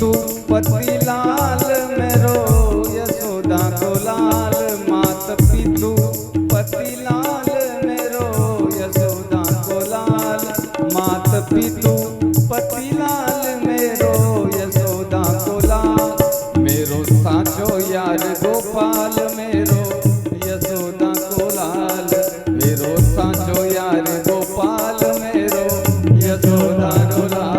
पीतू पति लाल मेरो यशोदा को लाल। मात पीतू पति लाल मेरो यशोदा को लाल। मात पीतू पति लाल मेरो यशोदा को लाल। मेरो साचो यार गोपाल मेरो यशोदा को लाल। मेरो साचो यार गोपाल मेरो यशोदा को लाल।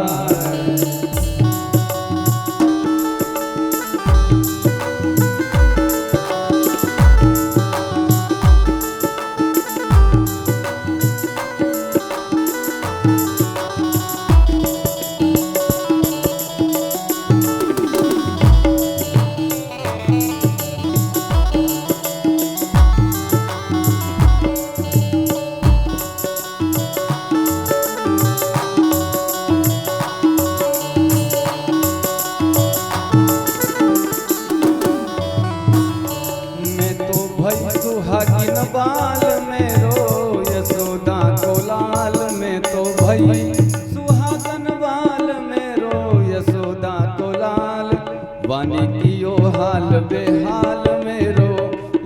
सुहागिन बाल मेरो यशोदा को लाल। मैं तो भई सुहागन बाल मेरो यशोदा को लाल। वानी कियो हाल बेहाल मेरो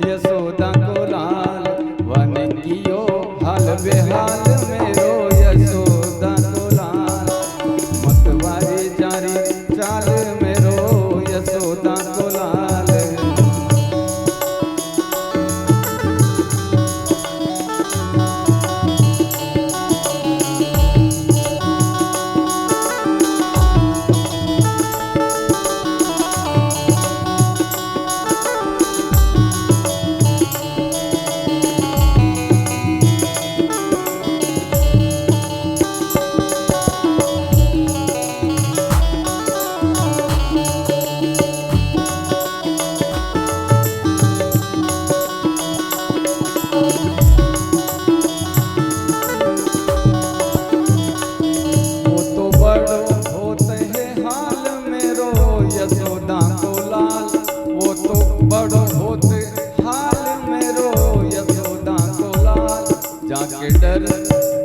यशोदा को लाल। वानी कियो हाल बेहाल मेरो यशोदा को लाल। मतवारी जारी चाल मेरो यशोदा को लाल। यशोदा को लाल। वो तो बड़ो होते हाल मेरो यशोदा को लाल। जाके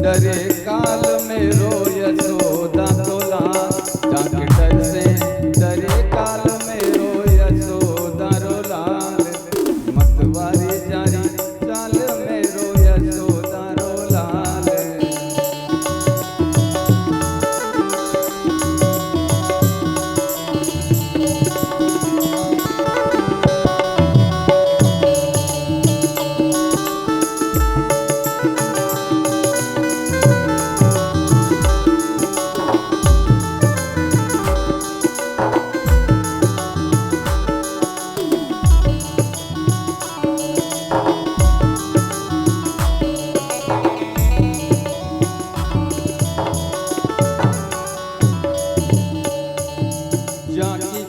डरे काल मेरो यशोदा को लाल। जाके डर से डरे काल मेरो यशोदा रो लाल। मतवारी जारी चाल मेरो यशोदा रो लाल।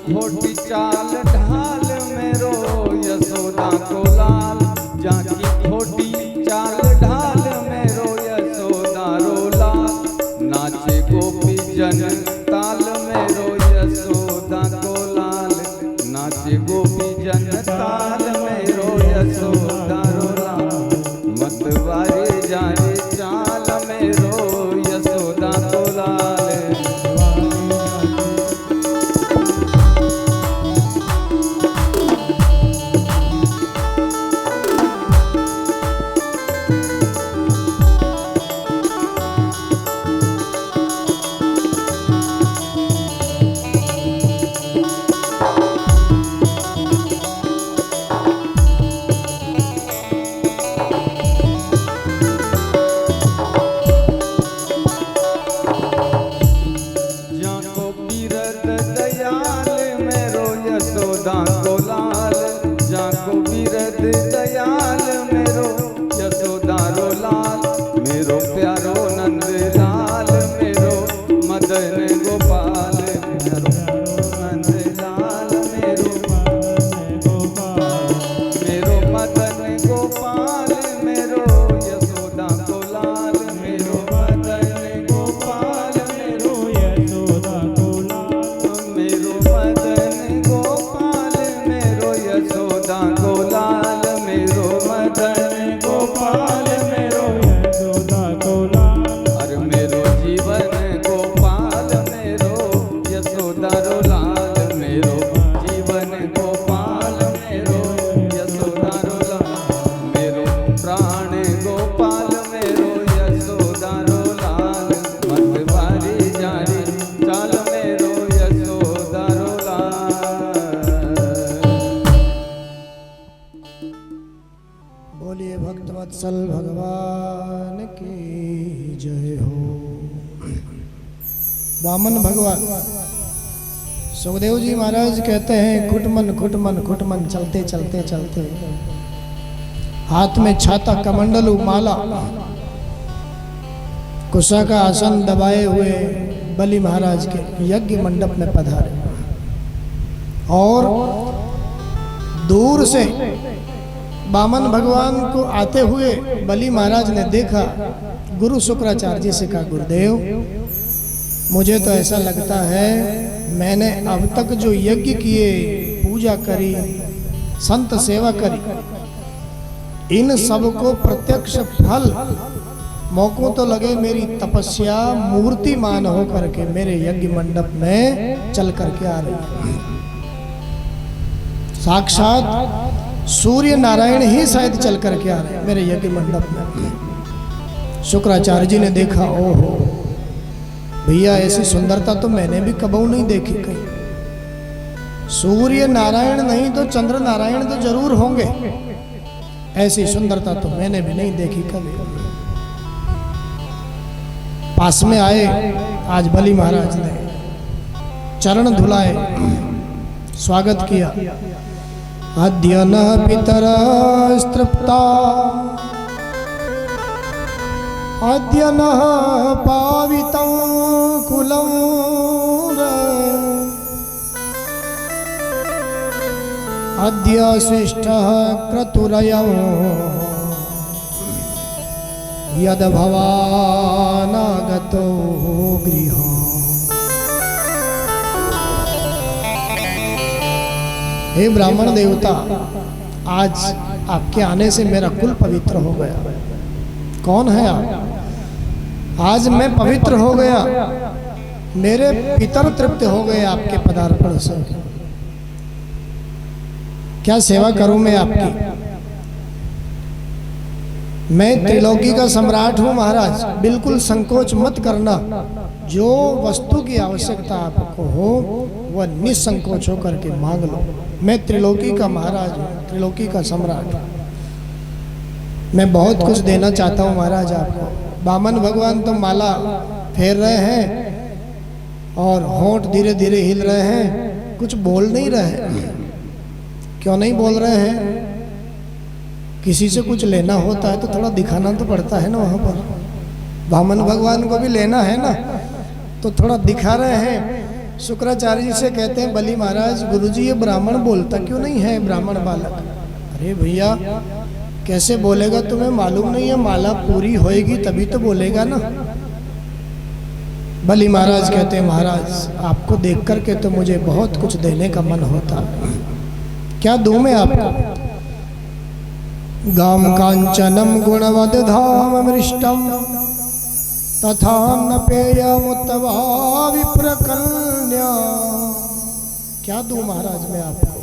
खोटी चाल ढाल मेरो यशोदा को लाल। जाकी खोटी चाल ढाल मेरो यशोदा रो लाल। नाचे गोपी जन ताल मेरो यशोदा को लाल। नाचे गोपी जन ताल मेरो यशोदा रो लाल। मतवारी जारी चाल मेरो यशोदा को लाल। यशोदा को लाल। जाको बिरद दयाल मेरो यशोदा रो लाल। मेरो प्यारो नंद लाल मेरो मदन गोपाल। मेरो नंद लाल मेरो मेरो मदन गोपाल मेरो यशोदा को लाल। मेरो मदन गोपाल मेरो यशोदा को लाल। मेरो मदन गोपाल मेरो यशोदा को लाल। बोलिए भक्तवत्सल भगवान की जय हो। वामन भगवान सुखदेव जी महाराज कहते हैं खुटमन खुटमन खुटमन चलते चलते चलते हाथ में छाता कमंडलू माला कुशा का आसन दबाए हुए बलि महाराज के यज्ञ मंडप में पधारे और दूर से वामन भगवान को आते हुए बलि महाराज ने देखा। गुरु शुक्राचार्य जी से कहा, गुरुदेव मुझे तो ऐसा लगता है मैंने अब तक जो यज्ञ किए, पूजा करी, संत सेवा करी, इन सब को प्रत्यक्ष फल मौकों तो लगे मेरी तपस्या मूर्तिमान हो करके मेरे यज्ञ मंडप में चल करके आ रही। साक्षात सूर्य नारायण ही शायद चल करके आ रहे मेरे यज्ञ मंडप में। शुक्राचार्य जी ने देखा, ओहो भैया ऐसी सुंदरता तो मैंने भी कबहू नहीं देखी कहीं। सूर्य नारायण नहीं तो चंद्र नारायण तो जरूर होंगे, ऐसी सुंदरता तो मैंने भी नहीं देखी कभी। पास में आए, आज बलि महाराज ने चरण धुलाए, स्वागत किया। अद्य न पितरस्तृप्ता अद्य न पावितं कुलं अद्य शिष्टः क्रतुरयं यद भवानागतो गृहम्। हे ब्राह्मण देवता, आज आपके आने से मेरा कुल पवित्र हो गया। कौन है आप? आज मैं पवित्र हो गया, मेरे पितर तृप्त हो गए आपके पदार्पण से। क्या सेवा करूं मैं आपकी? मैं त्रिलोकी का सम्राट हूं महाराज, बिल्कुल संकोच मत करना। जो वस्तु की आवश्यकता आपको हो वह निसंकोच होकर के मांग लो। मैं त्रिलोकी का महाराज हूँ, त्रिलोकी का सम्राट। मैं बहुत कुछ देना चाहता हूँ महाराज आपको। वामन भगवान तो माला फेर रहे हैं और होंठ धीरे धीरे हिल रहे हैं, कुछ बोल नहीं रहे। क्यों नहीं बोल रहे हैं? किसी से कुछ लेना होता है तो थोड़ा दिखाना तो पड़ता है ना। वहाँ पर वामन भगवान को भी लेना है ना, तो थोड़ा दिखा रहे हैं। शुक्राचार्य जी से कहते हैं, बलि महाराज गुरुजी ये ब्राह्मण बोलता क्यों नहीं है? ब्राह्मण बालक। अरे भैया कैसे बोलेगा? तुम्हें मालूम नहीं है? माला पूरी होएगी तभी तो बोलेगा ना। बलि महाराज कहते हैं, महाराज आपको देख करके तो मुझे बहुत कुछ देने का मन होता। क्या दूं मैं आपको? गाम कांचनम गुणवद धाम मृष्टम तथा न पेयमुत्तवा विप्रकन्या। क्या दूं महाराज मैं आपको?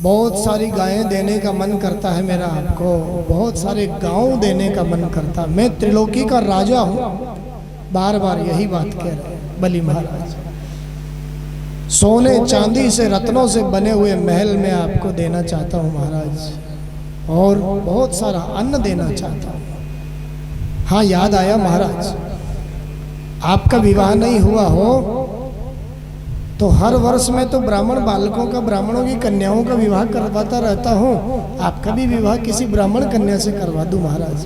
बहुत सारी गायें देने का मन करता है मेरा आपको, बहुत सारे गांव देने का मन करता। मैं त्रिलोकी का राजा हूं, बार बार यही बात कह रहे हैं बलि महाराज। सोने चांदी से रत्नों से बने हुए महल में आपको देना चाहता हूं महाराज, और बहुत सारा अन्न देना चाहता हूं। हाँ याद आया महाराज, आपका विवाह नहीं हुआ हो तो हर वर्ष में तो ब्राह्मण बालकों का, ब्राह्मणों की कन्याओं का विवाह करवाता रहता हूँ। आपका भी विवाह किसी ब्राह्मण कन्या से करवा दूं महाराज,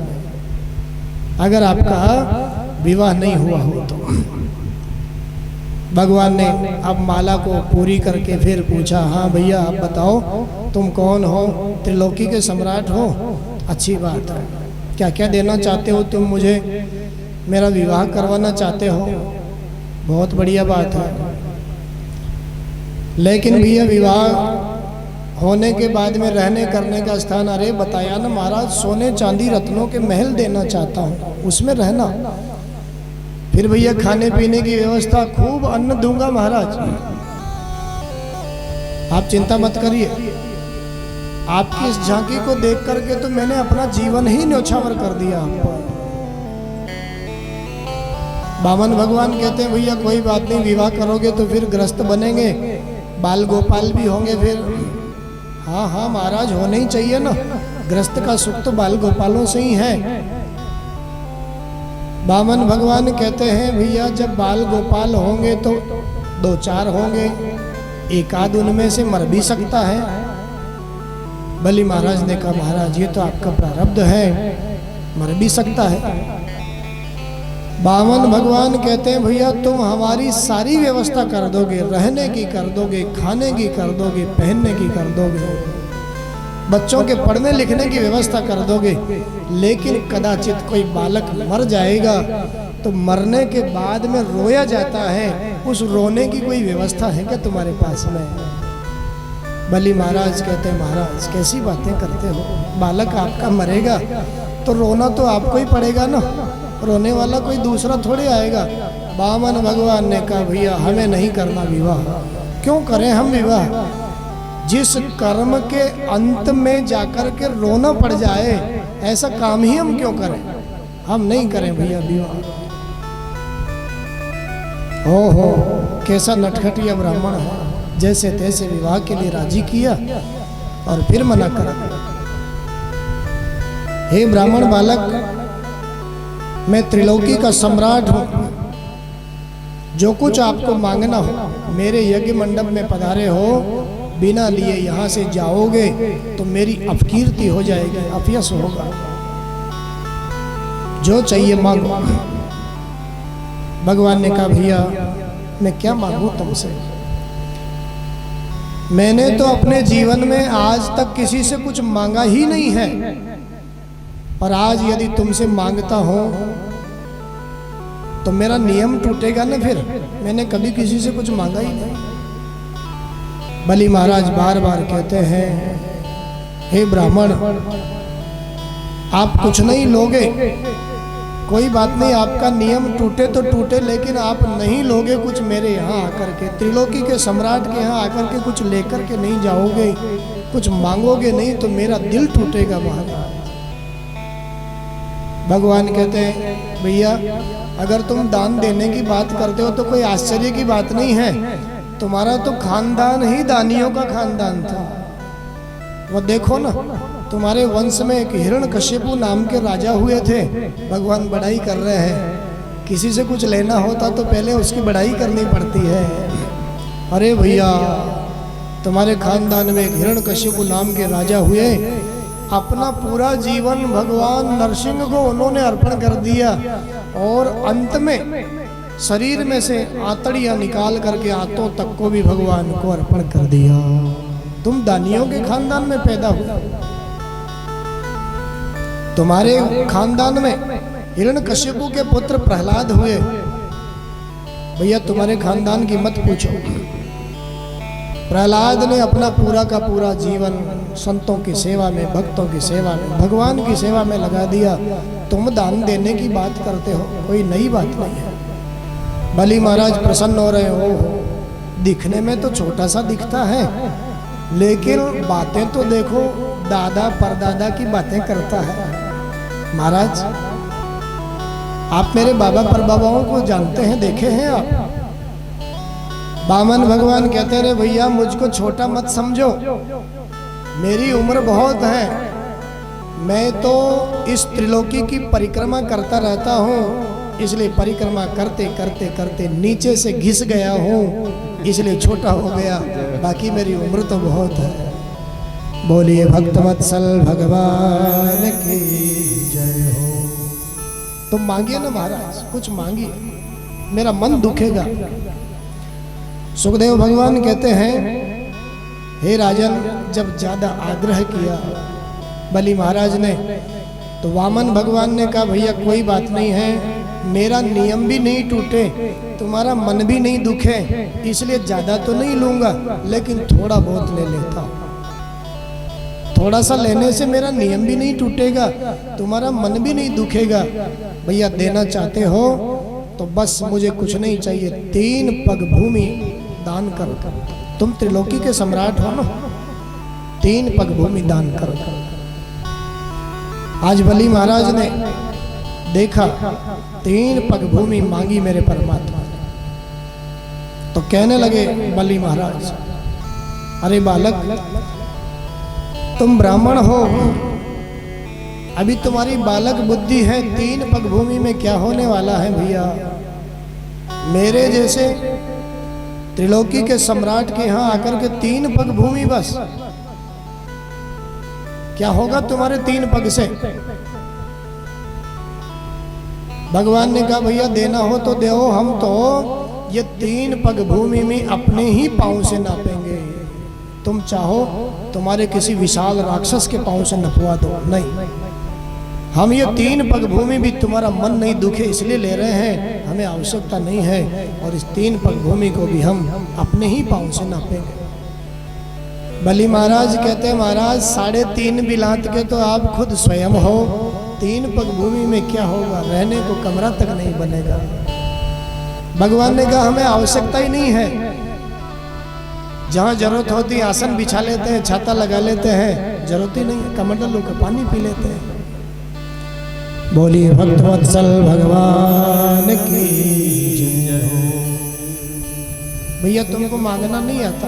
अगर आपका विवाह नहीं हुआ हो तो। भगवान ने अब माला को पूरी करके फिर पूछा, हाँ भैया आप बताओ तुम कौन हो? त्रिलोकी के सम्राट हो, अच्छी बात है। क्या क्या देना चाहते हो तुम मुझे? मेरा विवाह करवाना चाहते हो, बहुत बढ़िया बात है। लेकिन भैया विवाह होने के बाद में रहने करने का स्थान, अरे बताया ना महाराज, सोने चांदी रत्नों के महल देना चाहता हूँ, उसमें रहना। फिर भैया खाने पीने की व्यवस्था, खूब अन्न दूंगा महाराज, आप चिंता मत करिए। आपकी इस झांकी को देख करके तो मैंने अपना जीवन ही न्योछावर कर दिया आपको। वामन भगवान कहते हैं, भैया कोई बात नहीं, विवाह करोगे तो फिर ग्रस्त बनेंगे, बाल गोपाल भी होंगे फिर। हाँ हाँ महाराज होने ही चाहिए ना, गृहस्थ का सुख तो बाल गोपालों से ही है। वामन भगवान कहते हैं भैया जब बाल गोपाल होंगे तो दो चार होंगे, एक आध उनमें से मर भी सकता है। बलि महाराज ने कहा महाराज ये तो आपका प्रारब्ध है, मर भी सकता है। वामन भगवान कहते हैं भैया तुम हमारी सारी व्यवस्था कर दोगे, रहने की कर दोगे, खाने की कर दोगे, पहनने की कर दोगे, बच्चों के पढ़ने लिखने की व्यवस्था कर दोगे, लेकिन कदाचित कोई बालक मर जाएगा तो मरने के बाद में रोया जाता है, उस रोने की कोई व्यवस्था है क्या तुम्हारे पास में? बलि महाराज कहते हैं महाराज कैसी बातें करते हो, बालक आपका मरेगा तो रोना तो आपको ही पड़ेगा ना, रोने वाला कोई दूसरा थोड़े आएगा। वामन भगवान ने कहा भैया हमें नहीं करना विवाह। क्यों करें हम विवाह? जिस कर्म के अंत में जाकर के रोना पड़ जाए ऐसा काम ही हम क्यों करें? हम नहीं करें भैया विवाह। हो कैसा नटखटिया ब्राह्मण है, जैसे तैसे विवाह के लिए राजी किया और फिर मना कर। हे ब्राह्मण बालक, मैं त्रिलोकी का सम्राट हूं, जो कुछ आपको मांगना हो मेरे यज्ञ मंडप में पधारे हो, बिना लिए यहाँ से जाओगे तो मेरी अपकीर्ति हो जाएगी, अपयश होगा। जो चाहिए मांगो। भगवान ने कहा भैया मैं क्या मांगू तुमसे? मैंने तो अपने जीवन में आज तक किसी से कुछ मांगा ही नहीं है, और आज यदि तुमसे मांगता हूं तो मेरा नियम टूटेगा ना, फिर मैंने कभी किसी से कुछ मांगा ही नहीं। बलि महाराज बार बार कहते हैं हे ब्राह्मण आप कुछ नहीं लोगे, कोई बात नहीं, आपका नियम टूटे तो टूटे, लेकिन आप नहीं लोगे कुछ मेरे यहाँ आकर के, त्रिलोकी के सम्राट के यहाँ आकर के कुछ लेकर के नहीं जाओगे, कुछ मांगोगे नहीं तो मेरा दिल टूटेगा महाराज। भगवान कहते हैं भैया अगर तुम दान देने की बात करते हो तो कोई आश्चर्य की बात नहीं है, तुम्हारा तो खानदान ही दानियों का खानदान था। वो देखो ना तुम्हारे वंश में एक हिरण्यकश्यपु नाम के राजा हुए थे, भगवान बड़ाई कर रहे हैं। किसी से कुछ लेना होता तो पहले उसकी बड़ाई करनी पड़ती है। अरे भैया तुम्हारे खानदान में एक हिरण्यकश्यपु नाम के राजा हुए, अपना पूरा जीवन भगवान नरसिंह को उन्होंने अर्पण कर दिया, और अंत में शरीर में से आंतड़ियां निकाल करके आंतों तक को भी भगवान को अर्पण कर दिया। तुम दानियों के खानदान में पैदा हुए, तुम्हारे खानदान में हिरण्यकश्यपु के पुत्र प्रहलाद हुए। भैया तुम्हारे खानदान की मत पूछो। प्रहलाद ने अपना पूरा का पूरा जीवन संतों की सेवा में, भक्तों की सेवा में, भगवान की सेवा में लगा दिया। तुम दान देने की बात करते हो, कोई नई बात नहीं है। बलि महाराज प्रसन्न हो रहे हो, दिखने में तो छोटा सा दिखता है, लेकिन बातें तो देखो दादा परदादा की बातें करता है। महाराज आप मेरे बाबा परबाबाओं को जानते हैं, देखे हैं आप? वामन भगवान कहते रहे भैया मुझको छोटा मत समझो, मेरी उम्र बहुत है, मैं तो इस त्रिलोकी की परिक्रमा करता रहता हूँ, इसलिए परिक्रमा करते करते करते नीचे से घिस गया हूँ, इसलिए छोटा हो गया, बाकी मेरी उम्र तो बहुत है। बोलिए भक्तवत्सल भगवान की जय हो। तुम मांगिए ना महाराज, कुछ मांगिए, मेरा मन दुखेगा। सुखदेव भगवान कहते हैं हे राजन, जब ज्यादा आग्रह किया बलि महाराज ने तो वामन भगवान ने कहा भैया कोई बात नहीं है, मेरा नियम भी नहीं टूटे, तुम्हारा मन भी नहीं दुखे, इसलिए ज्यादा तो नहीं लूंगा, लेकिन थोड़ा बहुत ले लेता हूं। थोड़ा सा लेने से मेरा नियम भी नहीं टूटेगा, तुम्हारा मन भी नहीं दुखेगा। भैया देना चाहते हो तो बस मुझे कुछ नहीं चाहिए, 3 पग भूमि दान करो। तुम त्रिलोकी के सम्राट हो ना, 3 पग भूमि दान करो। आज बलि महाराज ने देखा 3 पग भूमि मांगी मेरे परमात्मा ने, तो कहने लगे बलि महाराज, अरे बालक तुम ब्राह्मण हो, अभी तुम्हारी बालक बुद्धि है, 3 पग भूमि में क्या होने वाला है भैया। मेरे जैसे त्रिलोकी के सम्राट के यहाँ आकर के 3 पग भूमि बस, क्या होगा तुम्हारे 3 पग से। भगवान ने कहा भैया देना हो तो दो, हम तो ये 3 पग भूमि में अपने ही पांव से नापेंगे। तुम चाहो तुम्हारे किसी विशाल राक्षस के पांव से नपवा दो, नहीं, हम ये 3 पग भूमि भी तुम्हारा मन नहीं दुखे इसलिए ले रहे हैं, हमें आवश्यकता नहीं है। और इस 3 पग भूमि को भी हम अपने ही पांव से नापेंगे। बलि महाराज कहते हैं महाराज 3.5 बिलात के तो आप खुद स्वयं हो, 3 पग भूमि में क्या होगा, रहने को कमरा तक नहीं बनेगा। भगवान ने कहा हमें आवश्यकता ही नहीं है, जहां जरूरत होती है आसन बिछा लेते हैं, छाता लगा लेते हैं, जरूरत ही नहीं है, कमंडलों का पानी पी लेते हैं। बोलिए भक्तवत्सल भगवान की जय हो। भैया तुमको मांगना नहीं आता,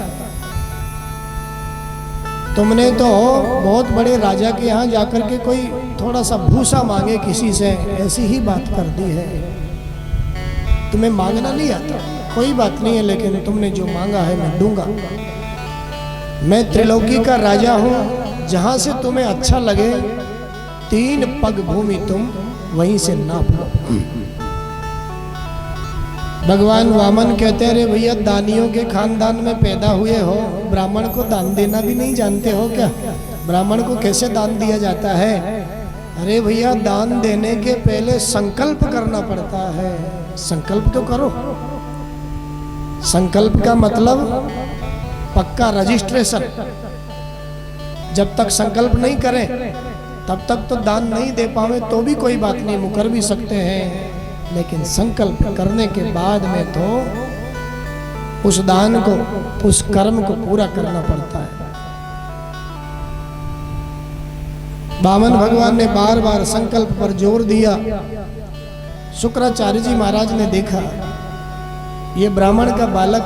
तुमने तो बहुत बड़े राजा के यहाँ जाकर के कोई थोड़ा सा भूसा मांगे किसी से, ऐसी ही बात कर दी है। तुम्हें मांगना नहीं आता, कोई बात नहीं है, लेकिन तुमने जो मांगा है मैं दूंगा। मैं त्रिलोकी का राजा हूँ, जहाँ से तुम्हें अच्छा लगे 3 पग भूमि तुम वहीं से नाप लो। भगवान वामन कहते हैं, अरे भैया दानियों के खानदान में पैदा हुए हो, ब्राह्मण को दान देना भी नहीं जानते हो क्या? ब्राह्मण को कैसे दान दिया जाता है? अरे भैया दान देने के पहले संकल्प करना पड़ता है। संकल्प तो करो। संकल्प का मतलब पक्का रजिस्ट्रेशन। जब तक संकल्प नहीं करें तब तक तो दान नहीं दे पावे तो भी कोई बात नहीं, मुकर भी सकते हैं, लेकिन संकल्प करने के बाद में तो उस दान को, उस कर्म को पूरा करना पड़ता है। वामन भगवान ने बार बार संकल्प पर जोर दिया। शुक्राचार्य जी महाराज ने देखा ये ब्राह्मण का बालक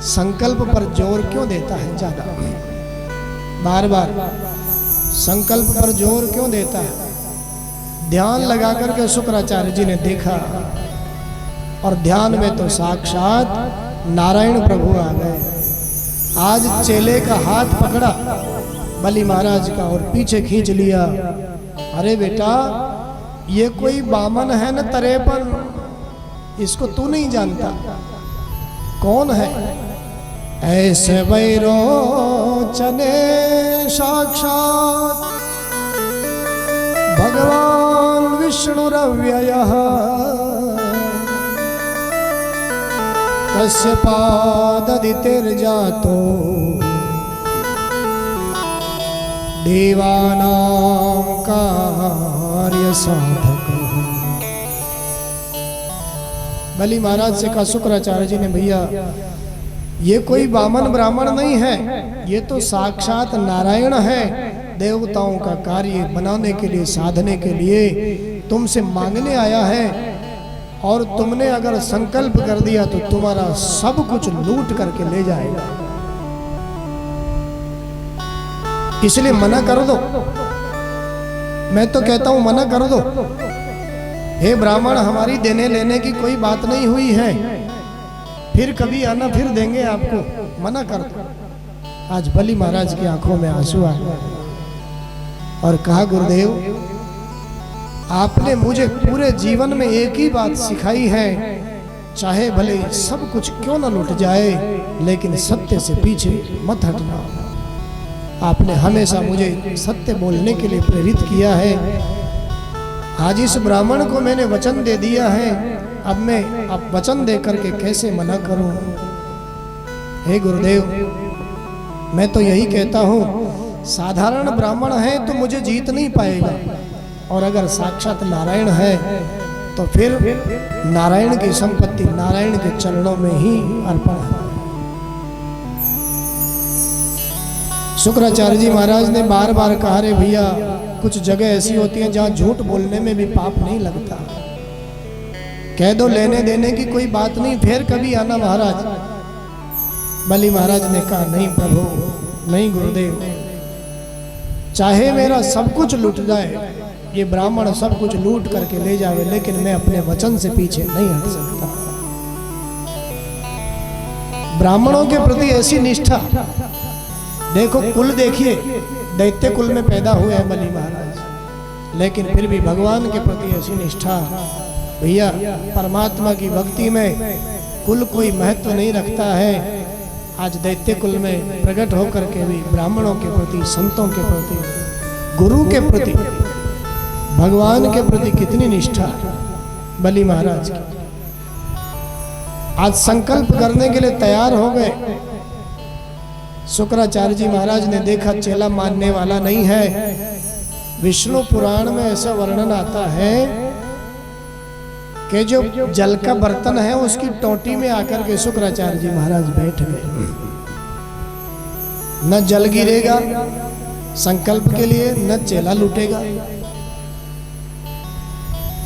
संकल्प पर जोर क्यों देता है, ज्यादा बार बार संकल्प पर जोर क्यों देता है। ध्यान लगा करके शुक्राचार्य जी ने देखा और ध्यान में तो साक्षात नारायण प्रभु आ गए। आज चेले का हाथ पकड़ा बलि महाराज का और पीछे खींच लिया। अरे बेटा ये कोई बामन है न तरेपन, इसको तू नहीं जानता कौन है। ऐसे वैरोचने साक्षात भगवान विष्णुरव्ययः तस्य पाददितिर्जातो देवानां कार्य साधक। बलि महाराज से कहा शुक्राचार्य जी ने, भैया ये कोई बामन ब्राह्मण नहीं है, ये तो साक्षात नारायण है। देवताओं का कार्य बनाने के लिए, साधने के लिए तुमसे मांगने आया है और तुमने अगर संकल्प कर दिया तो तुम्हारा सब कुछ लूट करके ले जाएगा, इसलिए मना कर दो। मैं तो कहता हूं मना कर दो। हे ब्राह्मण हमारी देने लेने की कोई बात नहीं हुई है, फिर कभी आना फिर देंगे आपको, मना कर दो। आज बलि महाराज की आंखों में आंसू आ गए और कहा गुरुदेव आपने मुझे पूरे जीवन में एक ही बात सिखाई है, चाहे भले सब कुछ क्यों न लुट जाए लेकिन सत्य से पीछे मत हटना। आपने हमेशा मुझे सत्य बोलने के लिए प्रेरित किया है। आज इस ब्राह्मण को मैंने वचन दे दिया है, अब मैं अब वचन दे करके कैसे मना करूं। हे गुरुदेव मैं तो यही कहता हूं, साधारण ब्राह्मण है तो मुझे जीत नहीं पाएगा, और अगर साक्षात नारायण है तो फिर नारायण की संपत्ति नारायण के चरणों में ही अर्पण है। शुक्राचार्य जी महाराज ने बार बार कहा, रे भैया कुछ जगह ऐसी होती हैं जहां झूठ बोलने में भी पाप नहीं लगता, कह दो लेने देने की कोई बात नहीं, फिर कभी आना महाराज। बलि महाराज ने कहा नहीं प्रभु, नहीं गुरुदेव, चाहे मेरा सब कुछ लूट जाए, ये ब्राह्मण सब कुछ लूट करके ले जावे, लेकिन मैं अपने वचन से पीछे नहीं हट सकता। ब्राह्मणों के प्रति ऐसी निष्ठा, देखो कुल देखिए, दैत्य कुल में पैदा हुए हैं बलि महाराज, लेकिन फिर भी भगवान के प्रति ऐसी निष्ठा। भैया परमात्मा की भक्ति में कुल कोई महत्व नहीं रखता है। आज दैत्य कुल में प्रकट होकर के भी ब्राह्मणों के प्रति, संतों के प्रति, गुरु के प्रति, भगवान के प्रति कितनी निष्ठा बलि महाराज की। आज संकल्प करने के लिए तैयार हो गए। शुक्राचार्य जी महाराज ने देखा चेला मानने वाला नहीं है। विष्णु पुराण में ऐसा वर्णन आता है कि जो जल का बर्तन है उसकी टोटी में आकर के शुक्राचार्य जी महाराज बैठ गए। न जल गिरेगा संकल्प के लिए, न चेला लूटेगा।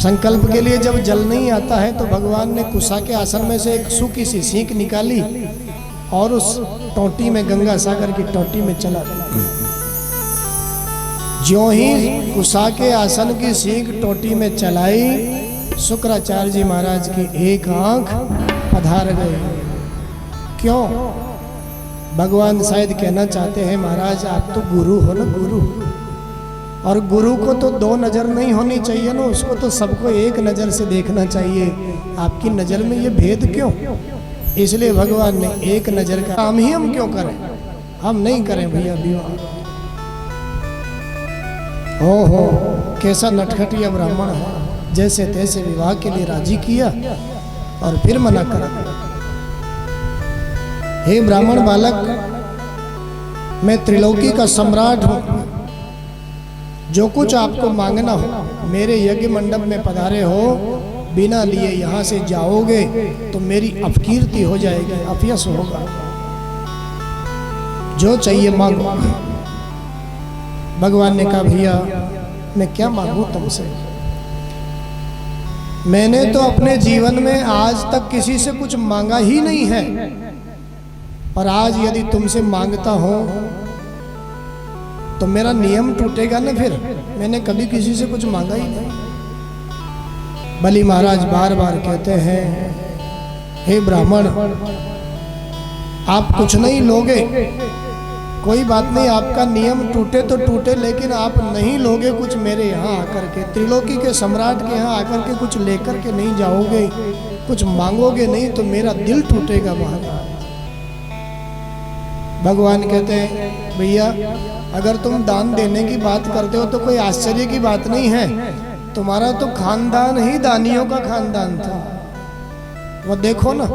संकल्प के लिए जब जल नहीं आता है तो भगवान ने कुशा के आसन में से एक सूखी सी सीख निकाली और उस टोटी में, गंगा सागर की टोटी में चला। ज्यों ही कुशा के आसन की सीख टोटी में चलाई, शुक्राचार्य जी महाराज की एक आंख पधार गई। क्यों? भगवान शायद कहना चाहते हैं, महाराज आप तो गुरु हो ना, गुरु, और गुरु को तो दो नजर नहीं होनी चाहिए ना, उसको तो सबको एक नजर से देखना चाहिए। आपकी नजर में ये भेद क्यों? इसलिए भगवान ने एक नजर का काम ही हम क्यों करें? हम नहीं करें भैया विवाह। हो कैसा नटखटिया ब्राह्मण है, जैसे तैसे विवाह के लिए राजी किया और फिर मना करा। हे ब्राह्मण बालक, मैं त्रिलोकी का सम्राट हूं, जो कुछ आपको मांगना हो मेरे यज्ञ मंडप में पधारे हो, बिना लिए यहाँ से जाओगे तो मेरी अपकीर्ति हो जाएगी, अपयश होगा। जो चाहिए मांगो। भगवान ने कहा भैया मैं क्या मांगू तुमसे? मैंने तो अपने जीवन में आज तक किसी से कुछ मांगा ही नहीं है, और आज यदि तुमसे मांगता हूं तो मेरा नियम टूटेगा ना। फिर मैंने कभी किसी से कुछ मांगा ही नहीं। बलि महाराज बार बार कहते हैं, हे ब्राह्मण आप कुछ नहीं लोगे, कोई बात नहीं, आपका नियम टूटे तो टूटे, लेकिन आप नहीं लोगे कुछ मेरे यहाँ आकर के, त्रिलोकी के सम्राट के यहाँ आकर के कुछ लेकर के नहीं जाओगे, कुछ मांगोगे नहीं तो मेरा दिल टूटेगा महाराज। भगवान कहते हैं भैया अगर तुम दान देने की बात करते हो तो कोई आश्चर्य की बात नहीं है, तुम्हारा तो खानदान ही दानियों का खानदान था। वो देखो ना,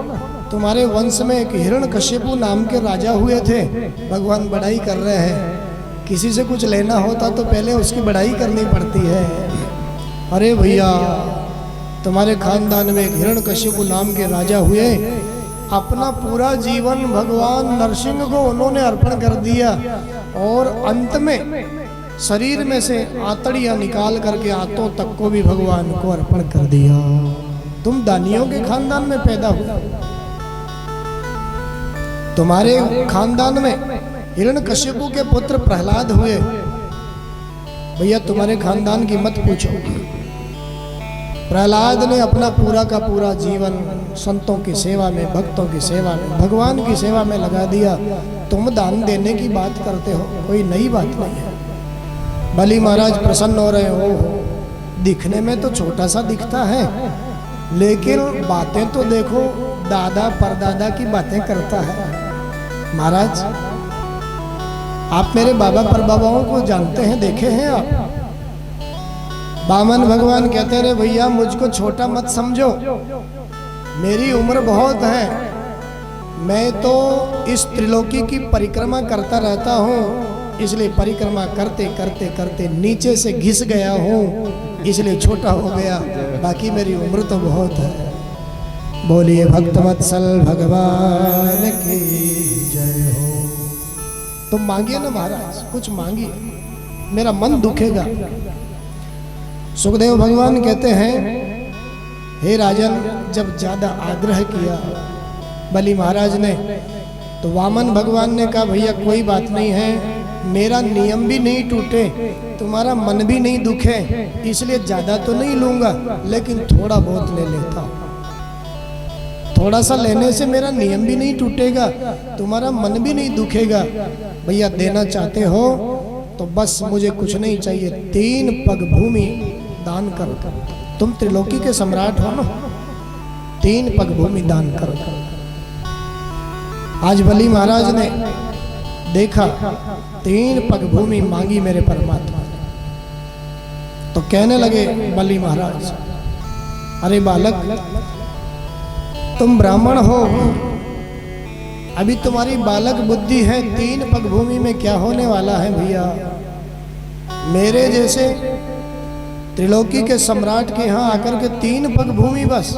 तुम्हारे वंश में एक हिरण्यकश्यपु नाम के राजा हुए थे। भगवान बड़ाई कर रहे हैं, किसी से कुछ लेना होता तो पहले उसकी बड़ाई करनी पड़ती है। अरे भैया तुम्हारे खानदान में एक हिरण्यकश्यपु नाम के राजा हुए, अपना पूरा जीवन भगवान नरसिंह को उन्होंने अर्पण कर दिया, और अंत में शरीर में से आंतड़ियां निकाल करके आंतों तक को भी भगवान को अर्पण कर दिया। तुम दानियों के खानदान में पैदा हुए, तुम्हारे खानदान में हिरण्यकश्यपु के पुत्र प्रहलाद हुए। भैया तुम्हारे खानदान की मत पूछो। प्रहलाद ने अपना पूरा का पूरा जीवन संतों की सेवा में, भक्तों की सेवा में, भगवान की सेवा में लगा दिया। तुम दान देने की बात करते हो, कोई नई बात नहीं है। बलि महाराज प्रसन्न हो रहे हो, दिखने में तो छोटा सा दिखता है, लेकिन बातें तो देखो दादा परदादा की बातें करता है। महाराज आप मेरे बाबा परबाबाओं को जानते हैं, देखे हैं आप? बामन भगवान कहते रहे भैया मुझको छोटा मत समझो, मेरी उम्र बहुत है, मैं तो इस त्रिलोकी की परिक्रमा करता रहता हूँ, इसलिए परिक्रमा करते करते करते नीचे से घिस गया हूँ, इसलिए छोटा हो गया, बाकी मेरी उम्र तो बहुत है। बोलिए भक्तवत्सल भगवान की जय हो। तुम मांगिए ना महाराज, कुछ मांगिए, मेरा मन दुखेगा। सुखदेव भगवान कहते हैं हे राजन, जब ज्यादा आग्रह किया बलि महाराज ने तो वामन भगवान ने कहा भैया कोई बात नहीं है, मेरा नियम भी नहीं टूटे, तुम्हारा मन भी नहीं दुखे, इसलिए ज्यादा तो नहीं लूंगा, लेकिन थोड़ा बहुत ले लेता हूं। थोड़ा सा लेने से मेरा नियम भी नहीं टूटेगा, तुम्हारा मन भी नहीं दुखेगा। भैया देना चाहते हो तो बस मुझे कुछ नहीं चाहिए, 3 पग भूमि दान करो। तुम त्रिलोकी के सम्राट हो ना, 3 पग भूमि दान करो। आज बलि महाराज ने देखा 3 पग भूमि मांगी मेरे परमात्मा ने, तो कहने लगे बलि महाराज, अरे बालक तुम ब्राह्मण हो, अभी तुम्हारी बालक बुद्धि है, 3 पग भूमि में क्या होने वाला है भैया। मेरे जैसे त्रिलोकी के सम्राट के यहां आकर के 3 पग भूमि, बस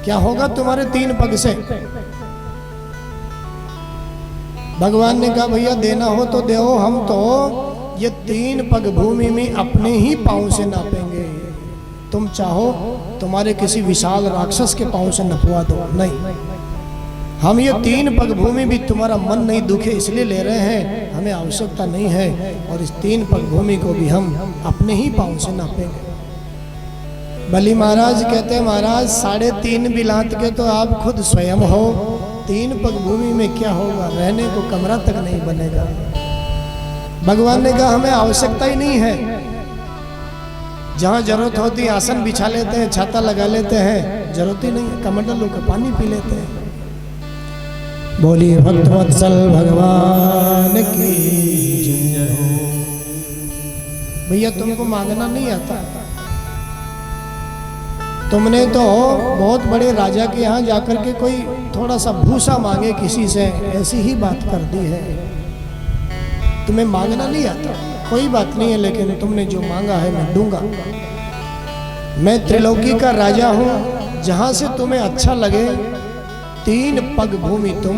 क्या होगा तुम्हारे 3 पग से। भगवान ने कहा भैया देना हो तो दो, हम तो ये 3 पग भूमि में अपने ही पांव से नापेंगे। तुम चाहो तुम्हारे किसी विशाल राक्षस के पांव से नपवा दो, नहीं, हम ये 3 पग भूमि भी तुम्हारा मन नहीं दुखे इसलिए ले रहे हैं, हमें आवश्यकता नहीं है, और इस 3 पग भूमि को भी हम अपने ही पांव से नापेंगे। बलि महाराज कहते हैं महाराज 3.5 बिलात के तो आप खुद स्वयं हो, 3 पग भूमि में क्या होगा, रहने को कमरा तक नहीं बनेगा। भगवान ने कहा हमें आवश्यकता ही नहीं है, जहां जरूरत होती आसन बिछा लेते हैं, छाता लगा लेते हैं, जरूरत ही नहीं है, कमंडलों का पानी पी लेते हैं। बोलिए भक्तवत्सल भगवान की जय हो। भैया तुमको मांगना नहीं आता, तुमने तो बहुत बड़े राजा के यहाँ जाकर के कोई थोड़ा सा भूसा मांगे किसी से, ऐसी ही बात कर दी है। तुम्हें मांगना नहीं आता, कोई बात नहीं है, लेकिन तुमने जो मांगा है मैं दूंगा। मैं त्रिलोकी का राजा हूं, जहां से तुम्हें अच्छा लगे 3 पग भूमि तुम